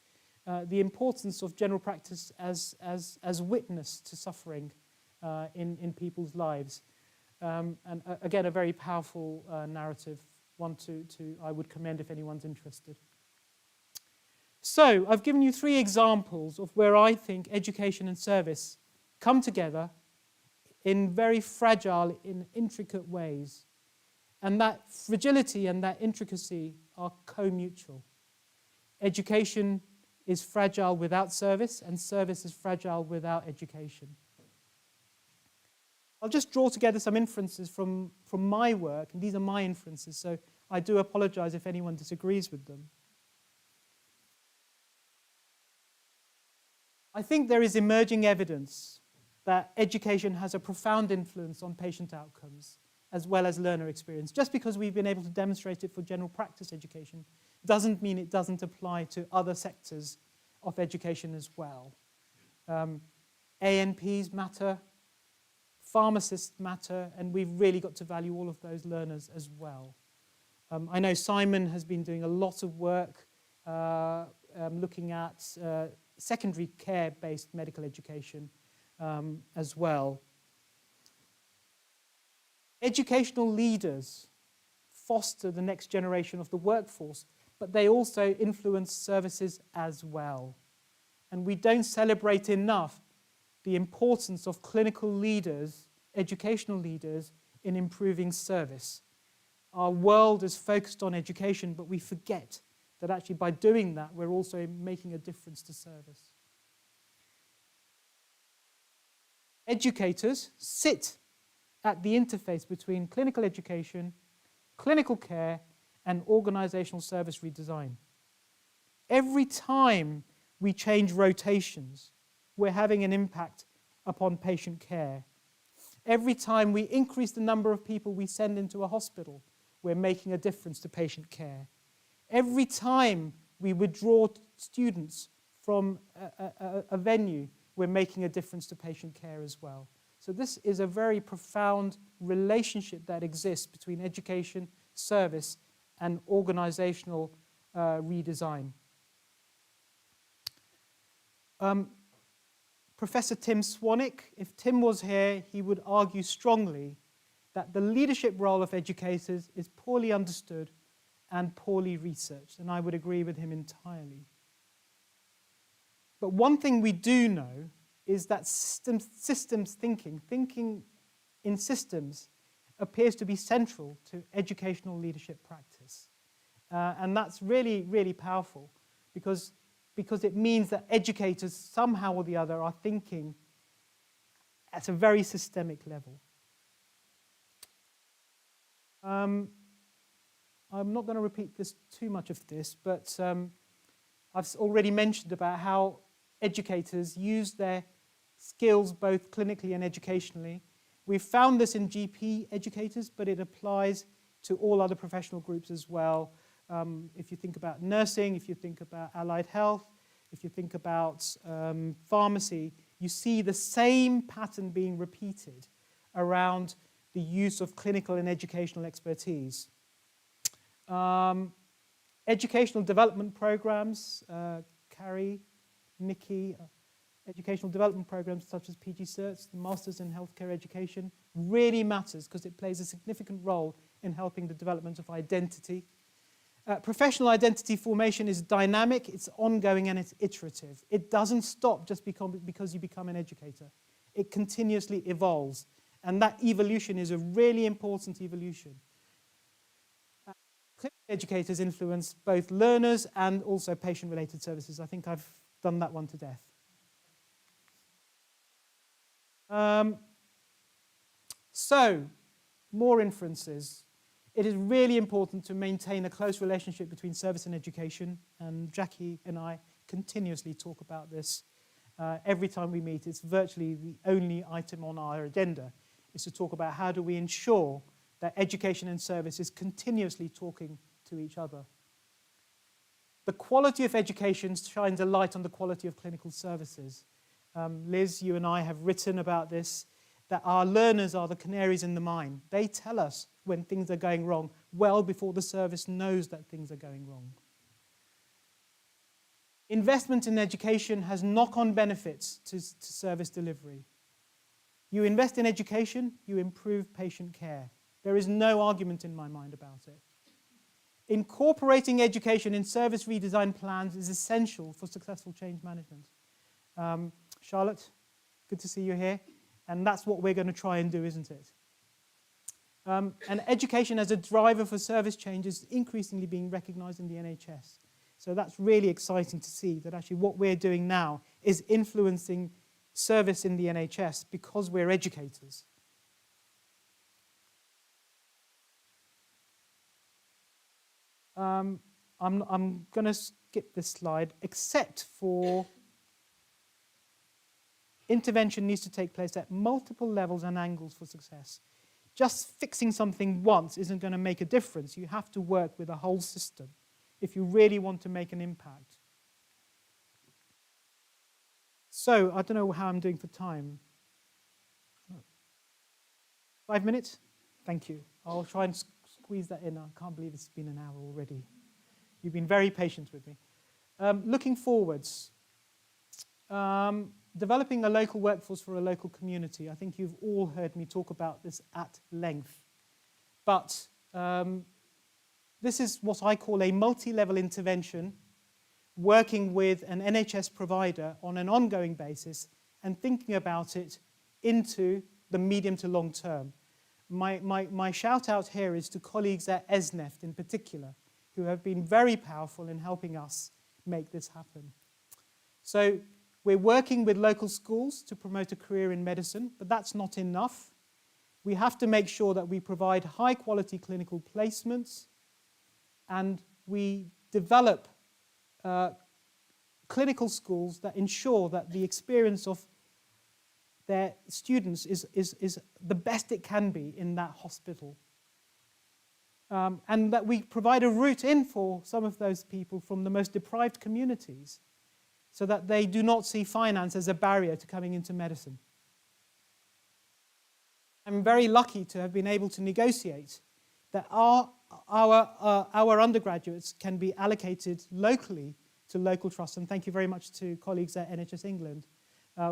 the importance of general practice as witness to suffering in people's lives. And again, a very powerful narrative, one I would commend if anyone's interested. So I've given you 3 examples of where I think education and service come together in very fragile, intricate ways. And that fragility and that intricacy are co-mutual. Education is fragile without service, and service is fragile without education. I'll just draw together some inferences from my work, and these are my inferences, so I do apologize if anyone disagrees with them. I think there is emerging evidence that education has a profound influence on patient outcomes as well as learner experience. Just because we've been able to demonstrate it for general practice education doesn't mean it doesn't apply to other sectors of education as well. ANPs matter, pharmacists matter, and we've really got to value all of those learners as well. I know Simon has been doing a lot of work looking at secondary care-based medical education as well. Educational leaders foster the next generation of the workforce, but they also influence services as well. And we don't celebrate enough the importance of clinical leaders, educational leaders, in improving service. Our world is focused on education, but we forget that actually by doing that, we're also making a difference to service. Educators sit at the interface between clinical education, clinical care, and organizational service redesign. Every time we change rotations, we're having an impact upon patient care. Every time we increase the number of people we send into a hospital, we're making a difference to patient care. Every time we withdraw students from a venue, we're making a difference to patient care as well. So this is a very profound relationship that exists between education, service, and organizational redesign. Professor Tim Swanwick, if Tim was here, he would argue strongly that the leadership role of educators is poorly understood and poorly researched, and I would agree with him entirely. But one thing we do know is that systems thinking in systems, appears to be central to educational leadership practice. And that's really, really powerful because it means that educators somehow or the other are thinking at a very systemic level. I'm not going to repeat too much of this, but I've already mentioned about how educators use their skills both clinically and educationally. We've found this in GP educators, but it applies to all other professional groups as well. If you think about nursing, if you think about allied health, if you think about pharmacy, you see the same pattern being repeated around the use of clinical and educational expertise. Educational development programs, Carrie, Nikki, educational development programs such as PG Certs, the Masters in Healthcare Education, really matters because it plays a significant role in helping the development of identity. Professional identity formation is dynamic, it's ongoing, and it's iterative. It doesn't stop just because you become an educator. It continuously evolves, and that evolution is a really important evolution. Clinical educators influence both learners and also patient-related services. I think I've done that one to death. So, more inferences. It is really important to maintain a close relationship between service and education, and Jackie and I continuously talk about this every time we meet. It's virtually the only item on our agenda, is to talk about how do we ensure that education and service is continuously talking to each other. The quality of education shines a light on the quality of clinical services. Liz, you and I have written about this, that our learners are the canaries in the mine. They tell us when things are going wrong well before the service knows that things are going wrong. Investment in education has knock-on benefits to service delivery. You invest in education, you improve patient care. There is no argument in my mind about it. Incorporating education in service redesign plans is essential for successful change management. Charlotte, good to see you here. And that's what we're going to try and do, isn't it? And education as a driver for service change is increasingly being recognised in the NHS. So that's really exciting to see that actually what we're doing now is influencing service in the NHS because we're educators. I'm going to skip this slide, except for intervention needs to take place at multiple levels and angles for success. Just fixing something once isn't going to make a difference. You have to work with a whole system if you really want to make an impact. So, I don't know how I'm doing for time. 5 minutes? Thank you. I'll try and squeeze that in. I can't believe it's been an hour already. You've been very patient with me. Looking forwards. Developing a local workforce for a local community. I think you've all heard me talk about this at length. But this is what I call a multi-level intervention, working with an NHS provider on an ongoing basis and thinking about it into the medium to long term. My shout out here is to colleagues at ESNEFT in particular, who have been very powerful in helping us make this happen. So we're working with local schools to promote a career in medicine, but that's not enough. We have to make sure that we provide high quality clinical placements and we develop clinical schools that ensure that the experience of their students is the best it can be in that hospital. And that we provide a route in for some of those people from the most deprived communities so that they do not see finance as a barrier to coming into medicine. I'm very lucky to have been able to negotiate that our undergraduates can be allocated locally to local trusts, and thank you very much to colleagues at NHS England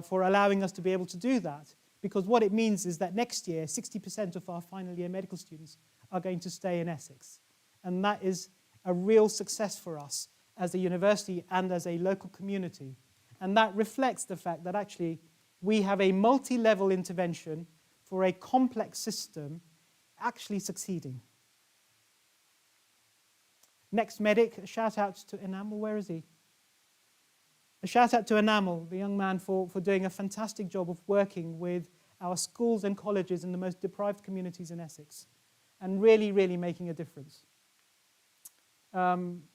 for allowing us to be able to do that, because what it means is that next year 60% of our final year medical students are going to stay in Essex, and that is a real success for us as a university and as a local community, and that reflects the fact that actually we have a multi-level intervention for a complex system actually succeeding. Next medic, a shout out to Enamel, where is he? A shout out to Enamel, the young man, for doing a fantastic job of working with our schools and colleges in the most deprived communities in Essex and really, really making a difference.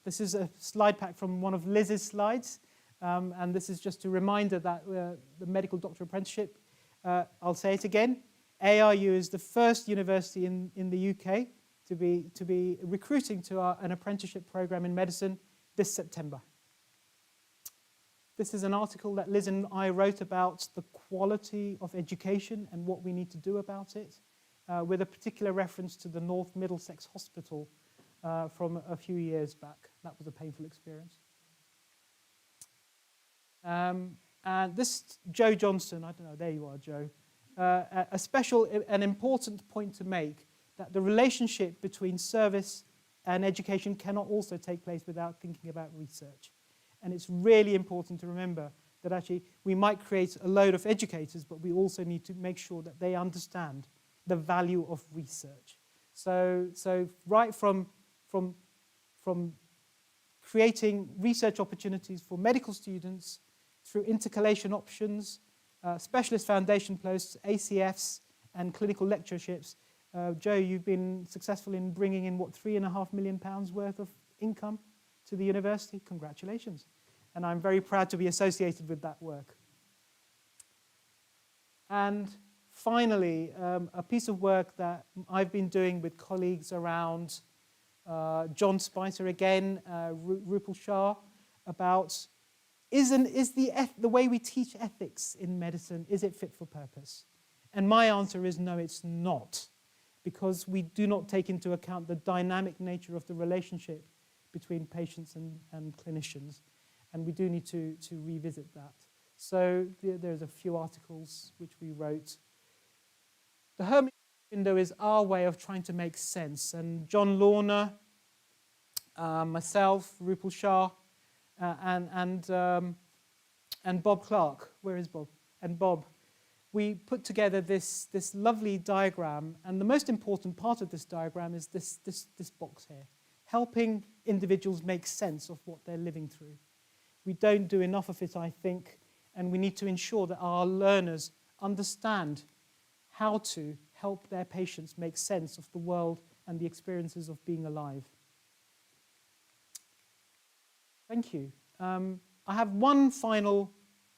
This is a slide pack from one of Liz's slides, and this is just a reminder that the medical doctor apprenticeship, I'll say it again, ARU is the first university in the UK to be recruiting to an apprenticeship program in medicine this September. This is an article that Liz and I wrote about the quality of education and what we need to do about it, with a particular reference to the North Middlesex Hospital from a few years back. That was a painful experience. And this, Joe Johnson, I don't know, there you are, Joe. An important point to make, that the relationship between service and education cannot also take place without thinking about research. And it's really important to remember that actually we might create a load of educators, but we also need to make sure that they understand the value of research. So right from creating research opportunities for medical students through intercalation options, specialist foundation posts, ACFs, and clinical lectureships. Joe, you've been successful in bringing in, what, £3.5 million worth of income to the university? Congratulations. And I'm very proud to be associated with that work. And finally, a piece of work that I've been doing with colleagues around John Spicer again, Rupal Shah, about is the way we teach ethics in medicine, is it fit for purpose? And my answer is no, it's not, because we do not take into account the dynamic nature of the relationship between patients and clinicians, and we do need to revisit that. So there's a few articles which we wrote. The hermetic window is our way of trying to make sense, and John Lorna, myself, Rupal Shah, and Bob Clark. Where is Bob? And Bob. We put together this lovely diagram, and the most important part of this diagram is this box here, helping individuals make sense of what they're living through. We don't do enough of it, I think, and we need to ensure that our learners understand how to help their patients make sense of the world and the experiences of being alive. Thank you. I have one final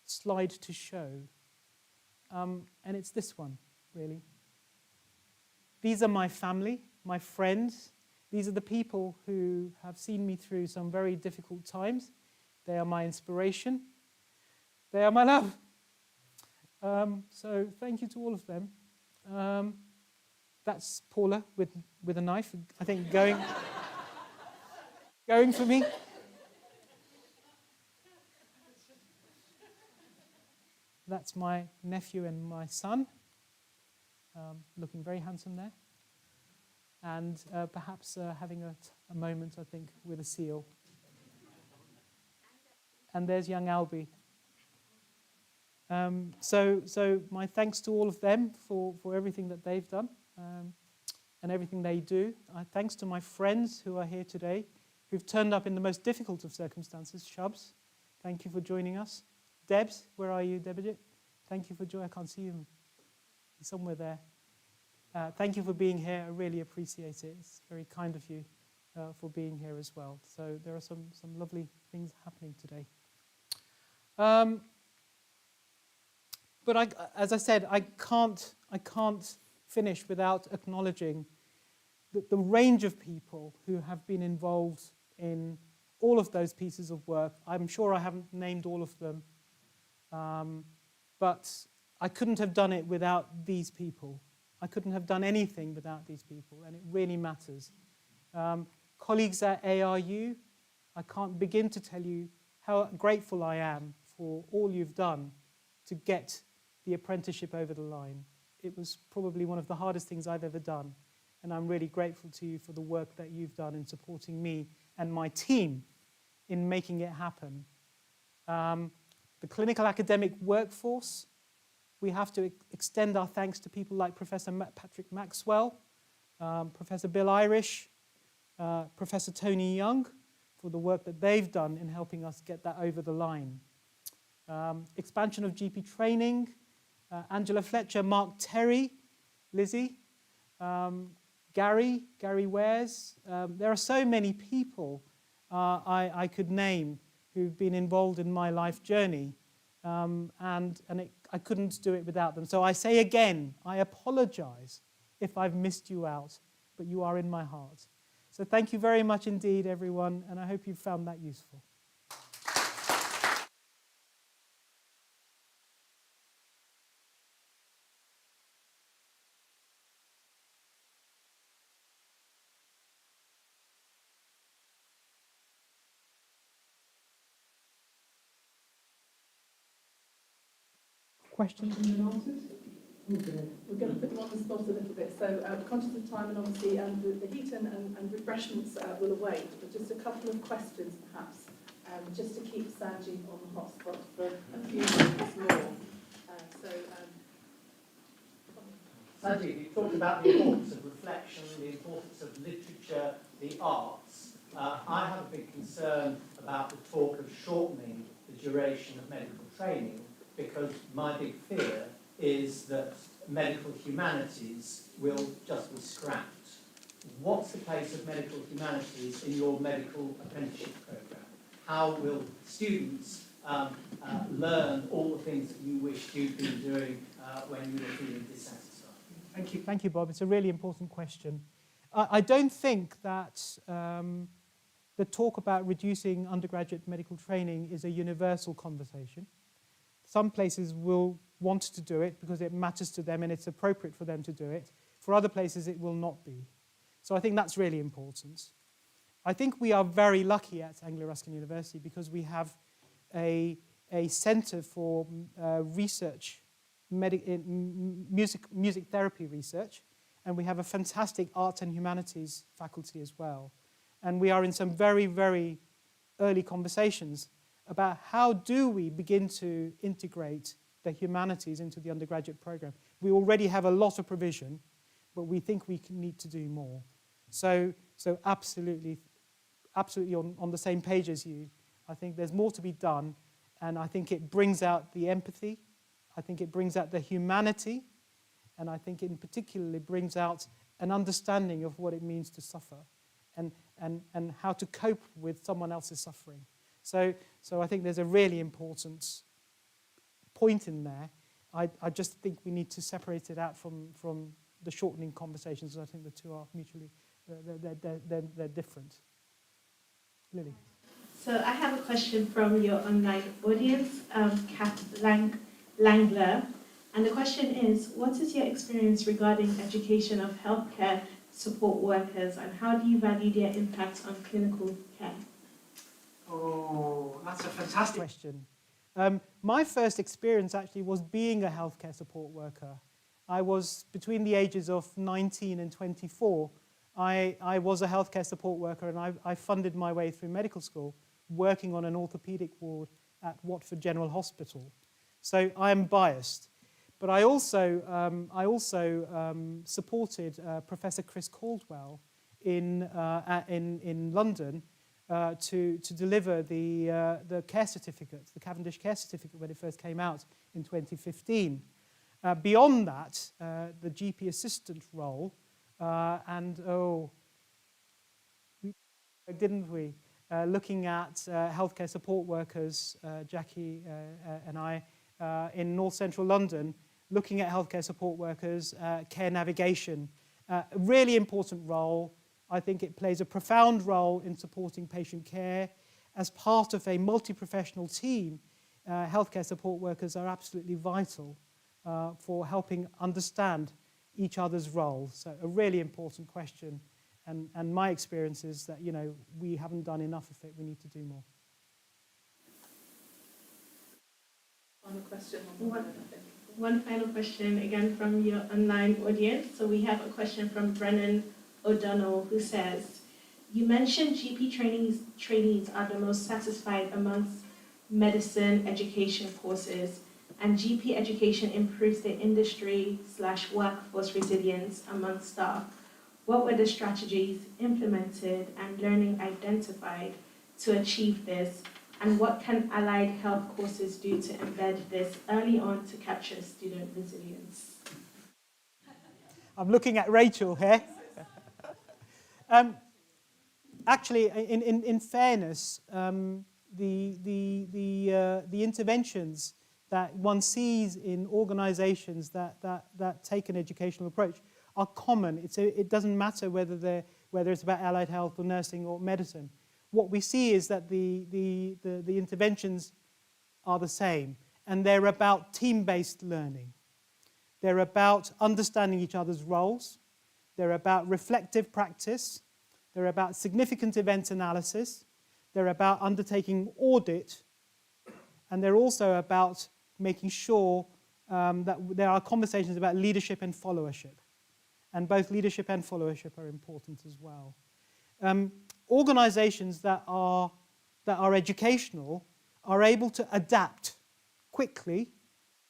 slide to show, and it's this one, really. These are my family, my friends. These are the people who have seen me through some very difficult times. They are my inspiration. They are my love. So thank you to all of them. That's Paula with a knife, I think, going for me. That's my nephew and my son, looking very handsome there. And perhaps having a moment, I think, with a seal. And there's young Albie. So my thanks to all of them for everything that they've done and everything they do. Thanks to my friends who are here today, who've turned up in the most difficult of circumstances. Shubs, thank you for joining us. Debs, where are you, Debajit? Thank you for joining. I can't see him. He's somewhere there. Thank you for being here. I really appreciate it. It's very kind of you for being here as well. So there are some lovely things happening today. But as I said, I can't finish without acknowledging the range of people who have been involved in all of those pieces of work. I'm sure I haven't named all of them, but I couldn't have done it without these people. I couldn't have done anything without these people, and it really matters. Colleagues at ARU, I can't begin to tell you how grateful I am for all you've done to get the apprenticeship over the line. It was probably one of the hardest things I've ever done, and I'm really grateful to you for the work that you've done in supporting me and my team in making it happen. The clinical academic workforce, we have to extend our thanks to people like Professor Patrick Maxwell, Professor Bill Irish, Professor Tony Young, for the work that they've done in helping us get that over the line. Expansion of GP training, Angela Fletcher, Mark Terry, Lizzie, Gary Wares. There are so many people I could name who've been involved in my life journey, I couldn't do it without them. So I say again, I apologize if I've missed you out, but you are in my heart. So thank you very much indeed, everyone, and I hope you found that useful. Questions and answers? Okay. We're going to put them on the spot a little bit. So conscious of time, and obviously the heat and refreshments will await, but just a couple of questions perhaps, just to keep Sanjiv on the hot spot for a few minutes more. Sanjiv, you talked about the importance of reflection, the importance of literature, the arts. I have a big concern about the talk of shortening the duration of medical training, because my big fear is that medical humanities will just be scrapped. What's the place of medical humanities in your medical apprenticeship programme? How will students learn all the things that you wished you'd been doing when you were feeling dissatisfied? Thank you, Bob. It's a really important question. I don't think that the talk about reducing undergraduate medical training is a universal conversation. Some places will want to do it because it matters to them and it's appropriate for them to do it. For other places, it will not be. So I think that's really important. I think we are very lucky at Anglia Ruskin University because we have a centre for research, music therapy research, and we have a fantastic arts and humanities faculty as well. And we are in some very, very early conversations about how do we begin to integrate the humanities into the undergraduate program. We already have a lot of provision, but we think we need to do more. So absolutely on the same page as you. I think there's more to be done, and I think it brings out the empathy, I think it brings out the humanity, and I think in particular it brings out an understanding of what it means to suffer and how to cope with someone else's suffering. So I think there's a really important point in there. I just think we need to separate it out from the shortening conversations. I think the two are mutually, they're different. Lily. So I have a question from your online audience, Kath Langler. And the question is, what is your experience regarding education of healthcare support workers, and how do you value their impact on clinical care? Oh, that's a fantastic question. My first experience actually was being a healthcare support worker. I was between the ages of 19 and 24. I was a healthcare support worker, and I funded my way through medical school working on an orthopedic ward at Watford General Hospital. So I am biased. But I also supported Professor Chris Caldwell in London to deliver the care certificate, the Cavendish Care Certificate, when it first came out in 2015. Beyond that, the GP assistant role, didn't we? Looking at healthcare support workers, Jackie and I, in North Central London, looking at healthcare support workers, care navigation. A really important role. I think it plays a profound role in supporting patient care. As part of a multi-professional team, healthcare support workers are absolutely vital for helping understand each other's roles. So a really important question. And my experience is that, you know, we haven't done enough of it. We need to do more. Final question. One final question, again from your online audience. So we have a question from Brennan O'Donnell, who says, you mentioned GP trainees are the most satisfied amongst medicine education courses, and GP education improves the industry/workforce resilience among staff. What were the strategies implemented and learning identified to achieve this? And what can allied health courses do to embed this early on to capture student resilience? I'm looking at Rachel here. Actually, in fairness, the interventions that one sees in organisations that take an educational approach are common. It doesn't matter whether it's about allied health or nursing or medicine. What we see is that the interventions are the same, and they're about team-based learning. They're about understanding each other's roles. They're about reflective practice. They're about significant event analysis. They're about undertaking audit. And they're also about making sure that there are conversations about leadership and followership. And both leadership and followership are important as well. Organizations that are educational are able to adapt quickly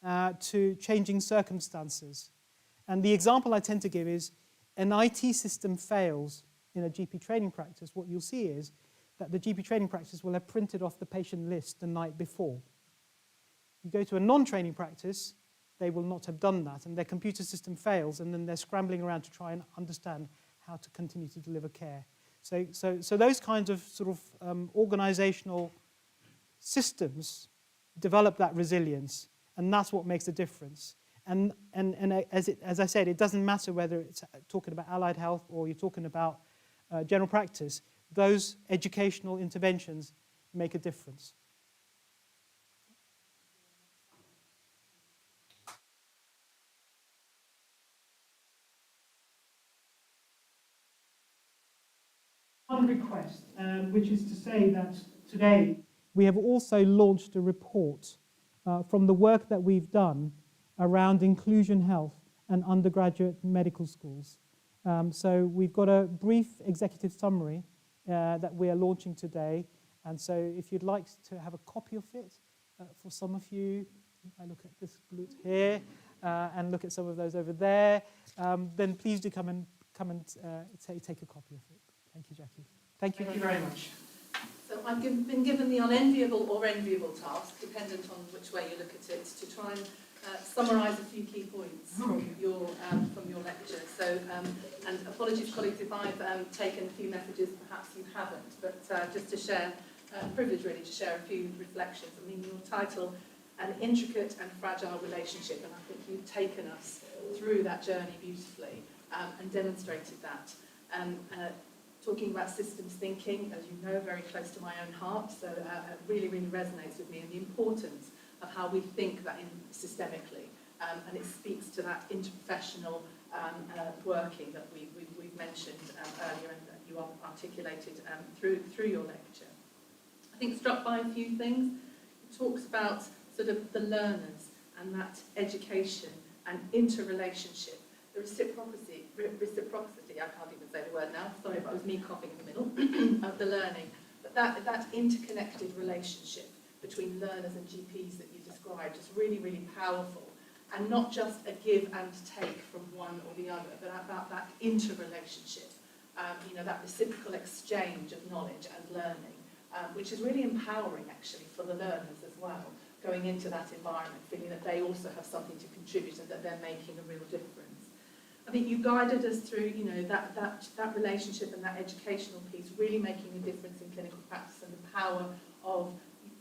to changing circumstances. And the example I tend to give is an IT system fails in a GP training practice. What you'll see is that the GP training practice will have printed off the patient list the night before. You go to a non-training practice, they will not have done that, and their computer system fails, and then they're scrambling around to try and understand how to continue to deliver care. So those kinds of sort of organizational systems develop that resilience, and that's what makes a difference. And as I said, it doesn't matter whether it's talking about allied health or you're talking about general practice. Those educational interventions make a difference. One request, which is to say that today we have also launched a report from the work that we've done around inclusion health and undergraduate medical schools. So we've got a brief executive summary that we are launching today. And so if you'd like to have a copy of it, for some of you, I look at this group here and look at some of those over there, then please do come and take a copy of it. Thank you, Jackie. Thank you very much. So I've been given the unenviable or enviable task, dependent on which way you look at it, to try and summarise a few key points from your lecture. So, and apologies, colleagues, if I've taken a few messages perhaps you haven't, but just to share, privilege really to share a few reflections. I mean, your title, An Intricate and Fragile Relationship, and I think you've taken us through that journey beautifully and demonstrated that. Talking about systems thinking, as you know, very close to my own heart, so it really, really resonates with me, and the importance of how we think that systemically, and it speaks to that interprofessional working that we've mentioned earlier and that you articulated through your lecture. I think struck by a few things. talks about sort of the learners and that education and interrelationship, the reciprocity, I can't even say the word now, sorry, but it was me coughing in the middle, of the learning. But that interconnected relationship between learners and GPs that you described is really, really powerful. And not just a give and take from one or the other, but about that interrelationship, that reciprocal exchange of knowledge and learning, which is really empowering actually for the learners as well, going into that environment, feeling that they also have something to contribute and that they're making a real difference. I think you guided us through, that relationship and that educational piece, really making a difference in clinical practice and the power of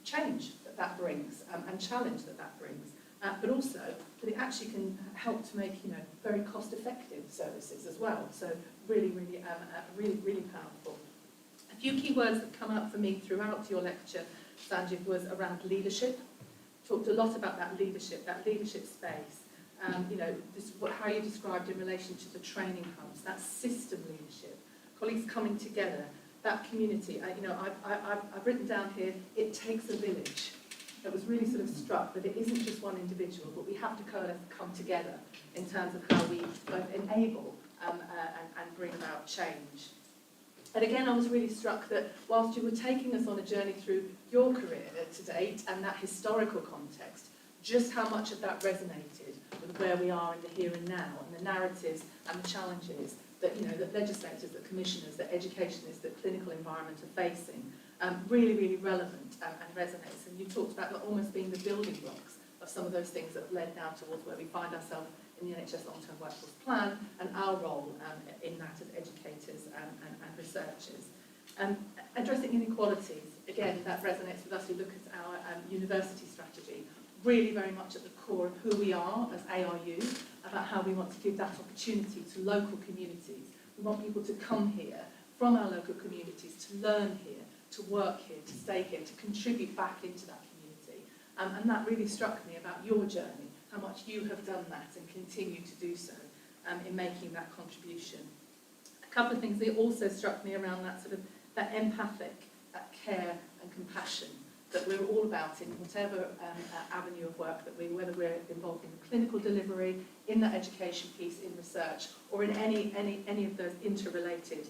change that brings and challenge that brings. But also that it actually can help to make, very cost-effective services as well. So really, really powerful. A few key words that come up for me throughout your lecture, Sanjiv, was around leadership. Talked a lot about that leadership space. How you described in relation to the training hubs, that system leadership, colleagues coming together, that community. I've written down here, it takes a village. I was really sort of struck that it isn't just one individual, but we have to come together in terms of how we both enable and bring about change. And again, I was really struck that whilst you were taking us on a journey through your career to date and that historical context, just how much of that resonated with where we are in the here and now and the narratives and the challenges that, that legislators, that commissioners, that educationists, that clinical environment are facing. Really, really relevant and resonates. And you talked about that almost being the building blocks of some of those things that have led now towards where we find ourselves in the NHS Long-Term Workforce Plan and our role in that as educators and researchers. Addressing inequalities, again, that resonates with us who look at our university strategy, really very much at the core of who we are as ARU, about how we want to give that opportunity to local communities. We want people to come here from our local communities, to learn here, to work here, to stay here, to contribute back into that community. And that really struck me about your journey, how much you have done that and continue to do so in making that contribution. A couple of things that also struck me around that sort of that empathic, that care and compassion that we're all about in whatever avenue of work that whether we're involved in the clinical delivery, in that education piece, in research, or in any of those interrelated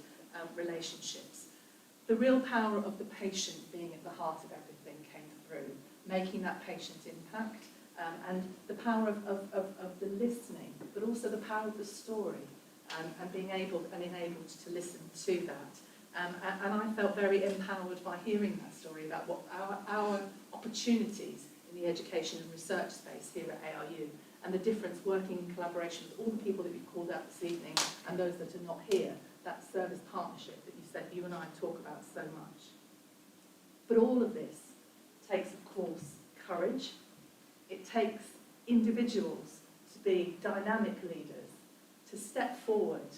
relationships. The real power of the patient being at the heart of everything came through, making that patient impact, and the power of the listening, but also the power of the story, and being able and enabled to listen to that. And I felt very empowered by hearing that story about what our opportunities in the education and research space here at ARU, and the difference working in collaboration with all the people that you've called out this evening and those that are not here, that service partnership that you said you and I talk about so much. But all of this takes, of course, courage. It takes individuals to be dynamic leaders, to step forward,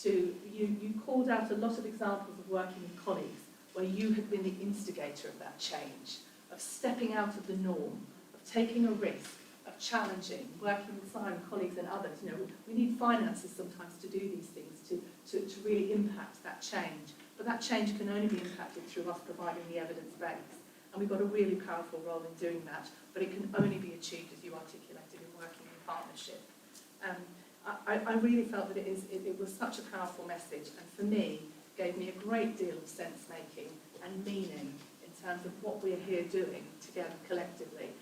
you called out a lot of examples of working with colleagues where you had been the instigator of that change, of stepping out of the norm, of taking a risk, of challenging, working with colleagues and others. We need finances sometimes to do these things, to really impact that change. But that change can only be impacted through us providing the evidence base. And we've got a really powerful role in doing that, but it can only be achieved, as you articulated, in working in partnership. I really felt that it was such a powerful message, and for me, gave me a great deal of sense-making and meaning in terms of what we're here doing together collectively,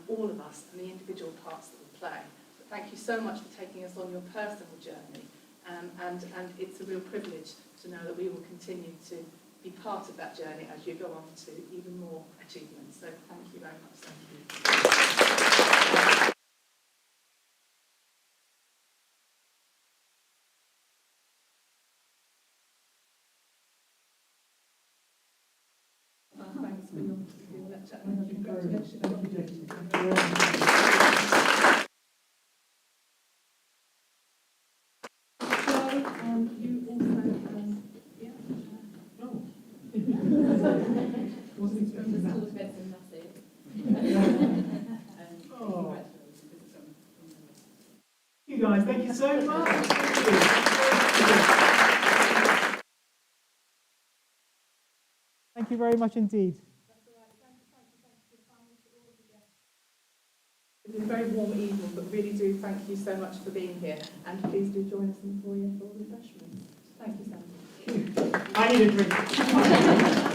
all of us and the individual parts that we play. But thank you so much for taking us on your personal journey, and it's a real privilege to know that we will continue to be part of that journey as you go on to even more achievements. So thank you very much. Thank you. Thanks for your lecture and congratulations. You also, yeah. Oh. Wasn't expecting that. School of Medicine, that's it. Oh. You guys, thank you so much. Thank you very much indeed. That's all right. Thank you for your time. very warm evening, but really do thank you so much for being here. And please do join us in the foyer for refreshments. Thank you, Sandy. I need a drink.